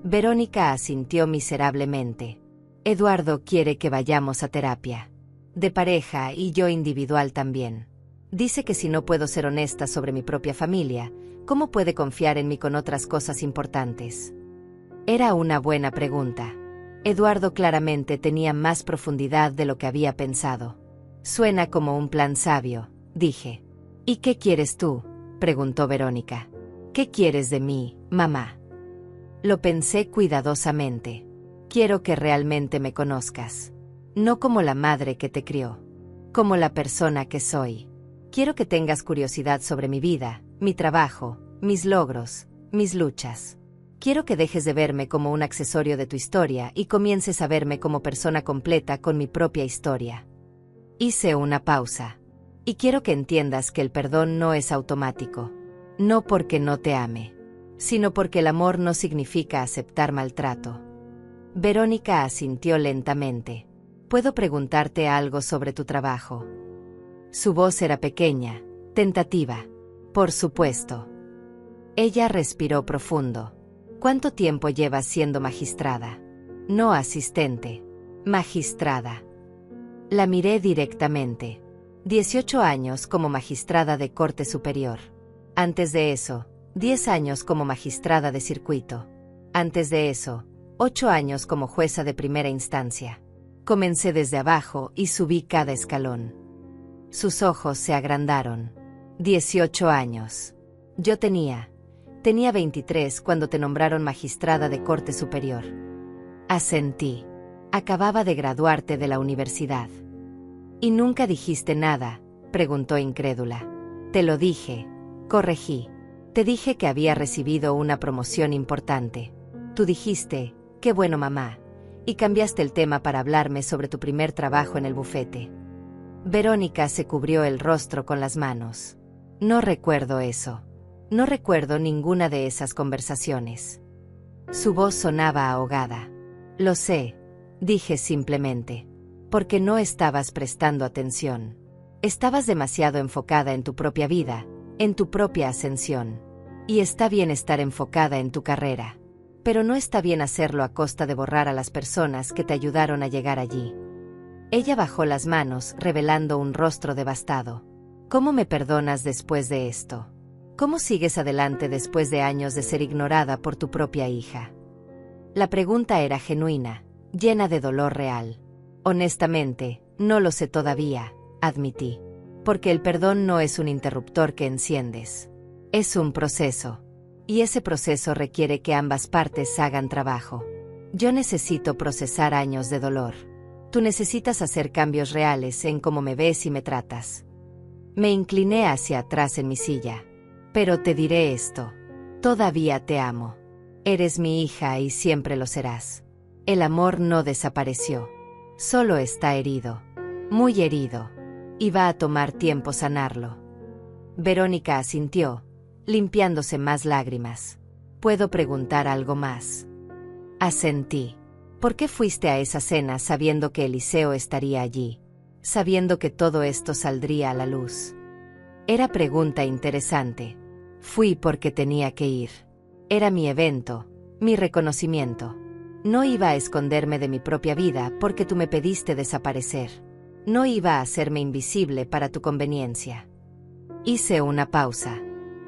Verónica asintió miserablemente. Eduardo quiere que vayamos a terapia. De pareja y yo individual también. Dice que si no puedo ser honesta sobre mi propia familia, ¿cómo puede confiar en mí con otras cosas importantes? Era una buena pregunta. Eduardo claramente tenía más profundidad de lo que había pensado. Suena como un plan sabio, dije. ¿Y qué quieres tú?, preguntó Verónica. ¿Qué quieres de mí, mamá? Lo pensé cuidadosamente. Quiero que realmente me conozcas. No como la madre que te crió. Como la persona que soy. Quiero que tengas curiosidad sobre mi vida, mi trabajo, mis logros, mis luchas. Quiero que dejes de verme como un accesorio de tu historia y comiences a verme como persona completa con mi propia historia. Hice una pausa. Y quiero que entiendas que el perdón no es automático. No porque no te ame, sino porque el amor no significa aceptar maltrato. Verónica asintió lentamente. ¿Puedo preguntarte algo sobre tu trabajo? Su voz era pequeña, tentativa. Por supuesto. Ella respiró profundo. ¿Cuánto tiempo llevas siendo magistrada? No asistente. Magistrada. La miré directamente. 18 años como magistrada de Corte Superior. Antes de eso, 10 años como magistrada de circuito. Antes de eso, 8 años como jueza de primera instancia. Comencé desde abajo y subí cada escalón. Sus ojos se agrandaron. 18 años. Yo tenía 23 cuando te nombraron magistrada de Corte Superior. Asentí. Acababa de graduarte de la universidad. ¿Y nunca dijiste nada?, preguntó incrédula. Te lo dije, corregí. Te dije que había recibido una promoción importante. Tú dijiste, qué bueno mamá, y cambiaste el tema para hablarme sobre tu primer trabajo en el bufete. Verónica se cubrió el rostro con las manos. No recuerdo eso. No recuerdo ninguna de esas conversaciones. Su voz sonaba ahogada. Lo sé, dije simplemente. Porque no estabas prestando atención. Estabas demasiado enfocada en tu propia vida, en tu propia ascensión. Y está bien estar enfocada en tu carrera. Pero no está bien hacerlo a costa de borrar a las personas que te ayudaron a llegar allí. Ella bajó las manos, revelando un rostro devastado. ¿Cómo me perdonas después de esto? ¿Cómo sigues adelante después de años de ser ignorada por tu propia hija? La pregunta era genuina, llena de dolor real. Honestamente, no lo sé todavía, admití. Porque el perdón no es un interruptor que enciendes. Es un proceso. Y ese proceso requiere que ambas partes hagan trabajo. Yo necesito procesar años de dolor. Tú necesitas hacer cambios reales en cómo me ves y me tratas. Me incliné hacia atrás en mi silla. Pero te diré esto. Todavía te amo. Eres mi hija y siempre lo serás. El amor no desapareció. Solo está herido. Muy herido. Y va a tomar tiempo sanarlo. Verónica asintió, limpiándose más lágrimas. ¿Puedo preguntar algo más? Asentí. ¿Por qué fuiste a esa cena sabiendo que Eliseo estaría allí? Sabiendo que todo esto saldría a la luz. Era pregunta interesante. Fui porque tenía que ir. Era mi evento, mi reconocimiento. No iba a esconderme de mi propia vida porque tú me pediste desaparecer. No iba a hacerme invisible para tu conveniencia. Hice una pausa.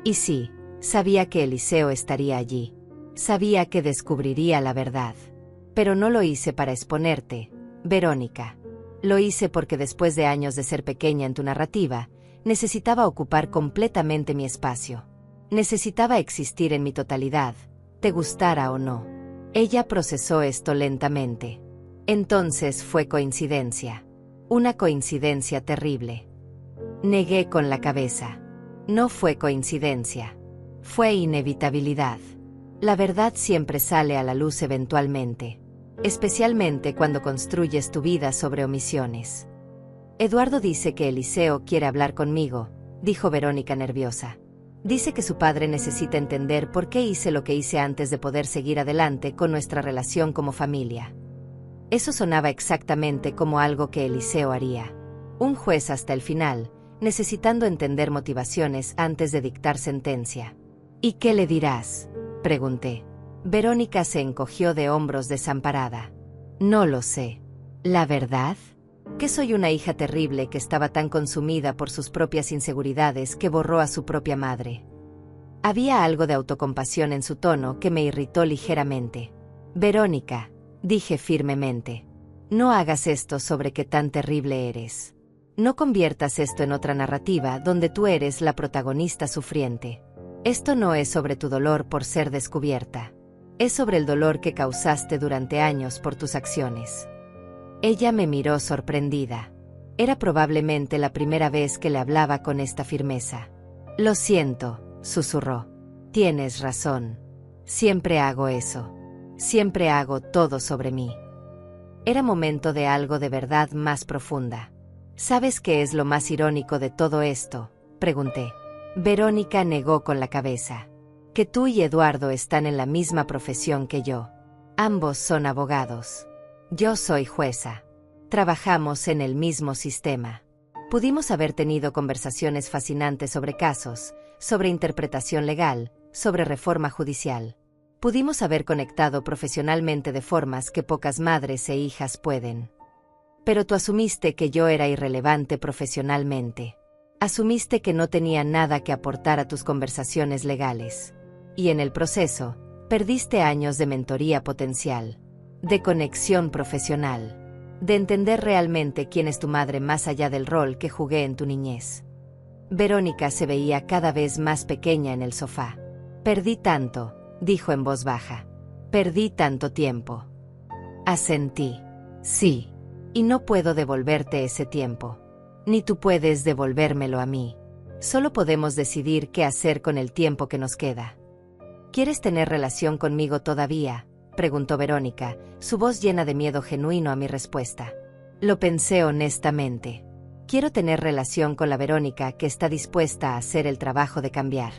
Y sí, sabía que Eliseo estaría allí. Sabía que descubriría la verdad. Pero no lo hice para exponerte, Verónica. Lo hice porque después de años de ser pequeña en tu narrativa, necesitaba ocupar completamente mi espacio. Necesitaba existir en mi totalidad, te gustara o no. Ella procesó esto lentamente. Entonces fue coincidencia. Una coincidencia terrible. Negué con la cabeza. No fue coincidencia. Fue inevitabilidad. La verdad siempre sale a la luz eventualmente. Especialmente cuando construyes tu vida sobre omisiones. Eduardo dice que Eliseo quiere hablar conmigo, dijo Verónica nerviosa. Dice que su padre necesita entender por qué hice lo que hice antes de poder seguir adelante con nuestra relación como familia. Eso sonaba exactamente como algo que Eliseo haría. Un juez hasta el final, necesitando entender motivaciones antes de dictar sentencia. ¿Y qué le dirás?, pregunté. Verónica se encogió de hombros desamparada. No lo sé. ¿La verdad? Que soy una hija terrible que estaba tan consumida por sus propias inseguridades que borró a su propia madre. Había algo de autocompasión en su tono que me irritó ligeramente. Verónica, dije firmemente, no hagas esto sobre qué tan terrible eres. No conviertas esto en otra narrativa donde tú eres la protagonista sufriente. Esto no es sobre tu dolor por ser descubierta. Es sobre el dolor que causaste durante años por tus acciones. Ella me miró sorprendida. Era probablemente la primera vez que le hablaba con esta firmeza. Lo siento, susurró. Tienes razón. Siempre hago eso. Siempre hago todo sobre mí. Era momento de algo de verdad más profunda. ¿Sabes qué es lo más irónico de todo esto?, pregunté. Verónica negó con la cabeza. Que tú y Eduardo están en la misma profesión que yo. Ambos son abogados. Yo soy jueza. Trabajamos en el mismo sistema. Pudimos haber tenido conversaciones fascinantes sobre casos, sobre interpretación legal, sobre reforma judicial. Pudimos haber conectado profesionalmente de formas que pocas madres e hijas pueden. Pero tú asumiste que yo era irrelevante profesionalmente. Asumiste que no tenía nada que aportar a tus conversaciones legales. Y en el proceso, perdiste años de mentoría potencial, de conexión profesional, de entender realmente quién es tu madre más allá del rol que jugué en tu niñez. Verónica se veía cada vez más pequeña en el sofá. Perdí tanto, dijo en voz baja. Perdí tanto tiempo. Asentí. Sí. Y no puedo devolverte ese tiempo. Ni tú puedes devolvérmelo a mí. Solo podemos decidir qué hacer con el tiempo que nos queda. ¿Quieres tener relación conmigo todavía?, preguntó Verónica, su voz llena de miedo genuino a mi respuesta. Lo pensé honestamente. Quiero tener relación con la Verónica que está dispuesta a hacer el trabajo de cambiar.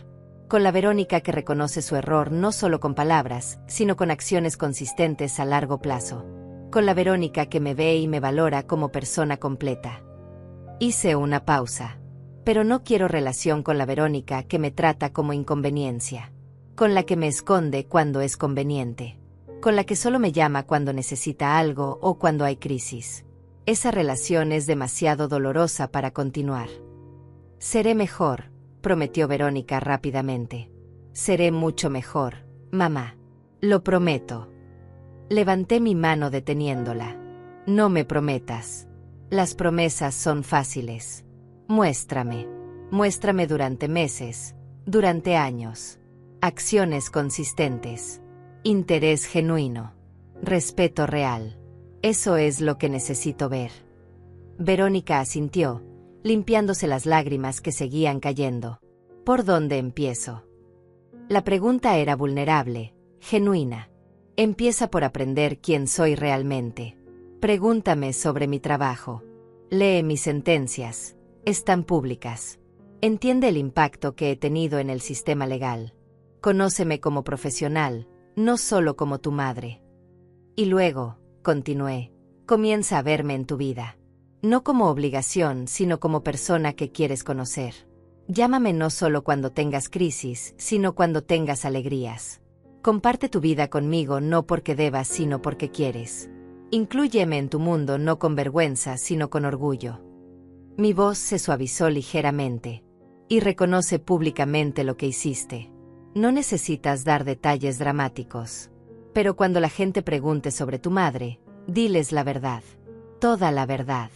Con la Verónica que reconoce su error no solo con palabras, sino con acciones consistentes a largo plazo. Con la Verónica que me ve y me valora como persona completa. Hice una pausa. Pero no quiero relación con la Verónica que me trata como inconveniencia. Con la que me esconde cuando es conveniente. Con la que solo me llama cuando necesita algo o cuando hay crisis. Esa relación es demasiado dolorosa para continuar. Seré mejor, prometió Verónica rápidamente. Seré mucho mejor, mamá. Lo prometo. Levanté mi mano deteniéndola. No me prometas. Las promesas son fáciles. Muéstrame. Muéstrame durante meses, durante años. Acciones consistentes. Interés genuino. Respeto real. Eso es lo que necesito ver. Verónica asintió, limpiándose las lágrimas que seguían cayendo. ¿Por dónde empiezo? La pregunta era vulnerable, genuina. Empieza por aprender quién soy realmente. Pregúntame sobre mi trabajo. Lee mis sentencias. Están públicas. Entiende el impacto que he tenido en el sistema legal. Conóceme como profesional, no solo como tu madre. Y luego, continué, comienza a verme en tu vida. No como obligación, sino como persona que quieres conocer. Llámame no solo cuando tengas crisis, sino cuando tengas alegrías. Comparte tu vida conmigo no porque debas, sino porque quieres. Inclúyeme en tu mundo no con vergüenza, sino con orgullo. Mi voz se suavizó ligeramente. Y reconoce públicamente lo que hiciste. No necesitas dar detalles dramáticos. Pero cuando la gente pregunte sobre tu madre, diles la verdad. Toda la verdad.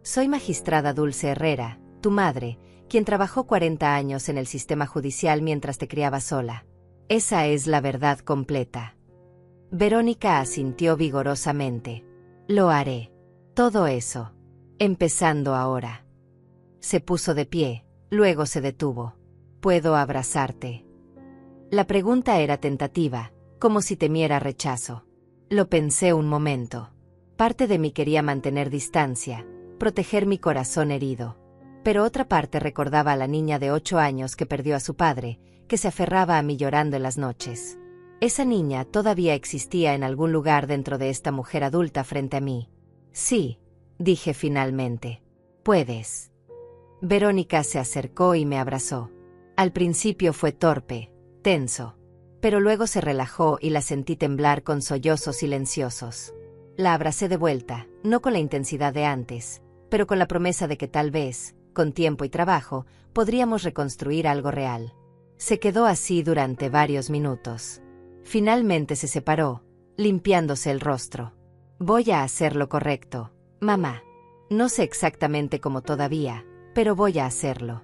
Soy magistrada Dulce Herrera, tu madre, quien trabajó 40 años en el sistema judicial mientras te criaba sola. Esa es la verdad completa. Verónica asintió vigorosamente. Lo haré. Todo eso. Empezando ahora. Se puso de pie, luego se detuvo. ¿Puedo abrazarte? La pregunta era tentativa, como si temiera rechazo. Lo pensé un momento. Parte de mí quería mantener distancia, proteger mi corazón herido. Pero otra parte recordaba a la niña de 8 años que perdió a su padre, que se aferraba a mí llorando en las noches. Esa niña todavía existía en algún lugar dentro de esta mujer adulta frente a mí. Sí, dije finalmente. Puedes. Verónica se acercó y me abrazó. Al principio fue torpe, tenso. Pero luego se relajó y la sentí temblar con sollozos silenciosos. La abracé de vuelta, no con la intensidad de antes, pero con la promesa de que tal vez, con tiempo y trabajo, podríamos reconstruir algo real. Se quedó así durante varios minutos. Finalmente se separó, limpiándose el rostro. Voy a hacer lo correcto, mamá. No sé exactamente cómo todavía, pero voy a hacerlo.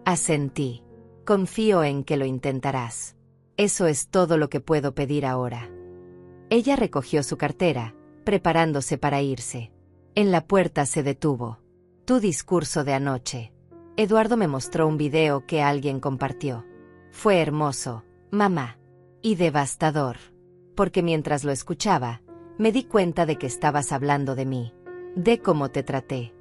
Asentí. Confío en que lo intentarás. Eso es todo lo que puedo pedir ahora. Ella recogió su cartera, preparándose para irse. En la puerta se detuvo. Tu discurso de anoche. Eduardo me mostró un video que alguien compartió. Fue hermoso, mamá. Y devastador. Porque mientras lo escuchaba, me di cuenta de que estabas hablando de mí. De cómo te traté.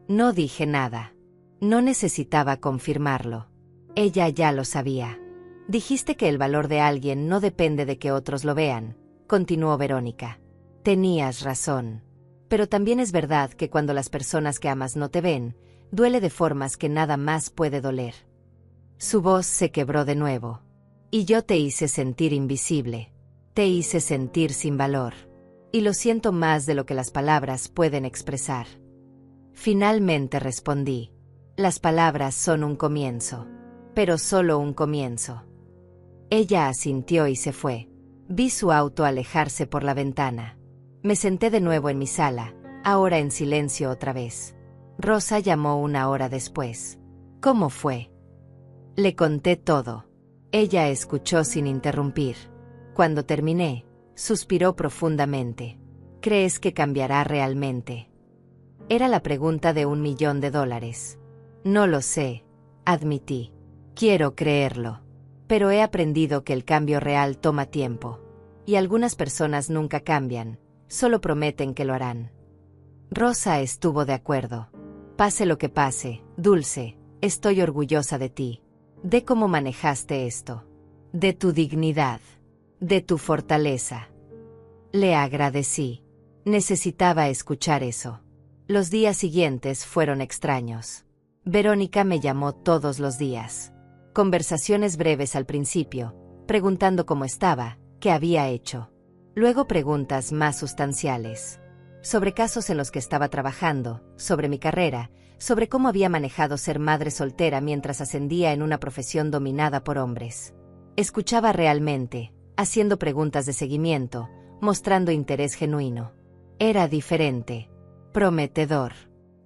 No dije nada. No necesitaba confirmarlo. Ella ya lo sabía. Dijiste que el valor de alguien no depende de que otros lo vean, continuó Verónica. Tenías razón. Pero también es verdad que cuando las personas que amas no te ven, duele de formas que nada más puede doler. Su voz se quebró de nuevo. Y yo te hice sentir invisible. Te hice sentir sin valor. Y lo siento más de lo que las palabras pueden expresar. Finalmente respondí. Las palabras son un comienzo. Pero solo un comienzo. Ella asintió y se fue. Vi su auto alejarse por la ventana. Me senté de nuevo en mi sala, ahora en silencio otra vez. Rosa llamó 1 hora después. ¿Cómo fue? Le conté todo. Ella escuchó sin interrumpir. Cuando terminé, suspiró profundamente. ¿Crees que cambiará realmente? Era la pregunta de $1.000.000. No lo sé, admití. Quiero creerlo. Pero he aprendido que el cambio real toma tiempo. Y algunas personas nunca cambian, solo prometen que lo harán. Rosa estuvo de acuerdo. Pase lo que pase, Dulce, estoy orgullosa de ti. De cómo manejaste esto. De tu dignidad. De tu fortaleza. Le agradecí. Necesitaba escuchar eso. Los días siguientes fueron extraños. Verónica me llamó todos los días. Conversaciones breves al principio, preguntando cómo estaba, qué había hecho. Luego preguntas más sustanciales. Sobre casos en los que estaba trabajando, sobre mi carrera, sobre cómo había manejado ser madre soltera mientras ascendía en una profesión dominada por hombres. Escuchaba realmente, haciendo preguntas de seguimiento, mostrando interés genuino. Era diferente, prometedor.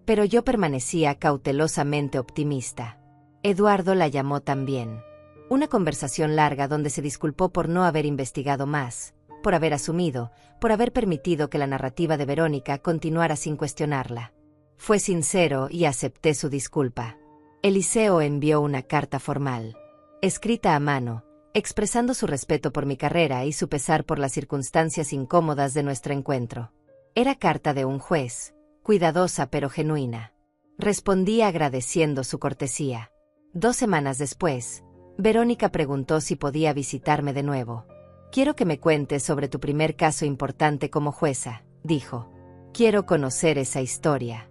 Pero yo permanecía cautelosamente optimista. Eduardo la llamó también. Una conversación larga donde se disculpó por no haber investigado más, por haber asumido, por haber permitido que la narrativa de Verónica continuara sin cuestionarla. Fue sincero y acepté su disculpa. Eliseo envió una carta formal, escrita a mano, expresando su respeto por mi carrera y su pesar por las circunstancias incómodas de nuestro encuentro. Era carta de un juez, cuidadosa pero genuina. Respondí agradeciendo su cortesía. 2 semanas después, Verónica preguntó si podía visitarme de nuevo. Quiero que me cuentes sobre tu primer caso importante como jueza, dijo. Quiero conocer esa historia.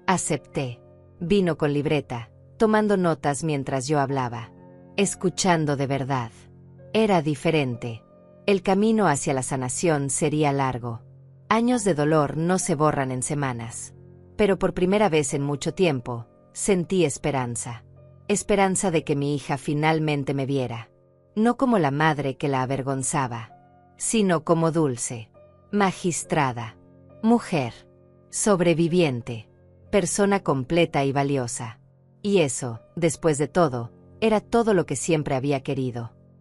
Acepté. Vino con libreta, tomando notas mientras yo hablaba. Escuchando de verdad. Era diferente. El camino hacia la sanación sería largo. Años de dolor no se borran en semanas. Pero por primera vez en mucho tiempo, sentí esperanza. esperanza de que mi hija finalmente me viera, no como la madre que la avergonzaba, sino como dulce, magistrada, mujer, sobreviviente, persona completa y valiosa. Y eso, después de todo, era todo lo que siempre había querido.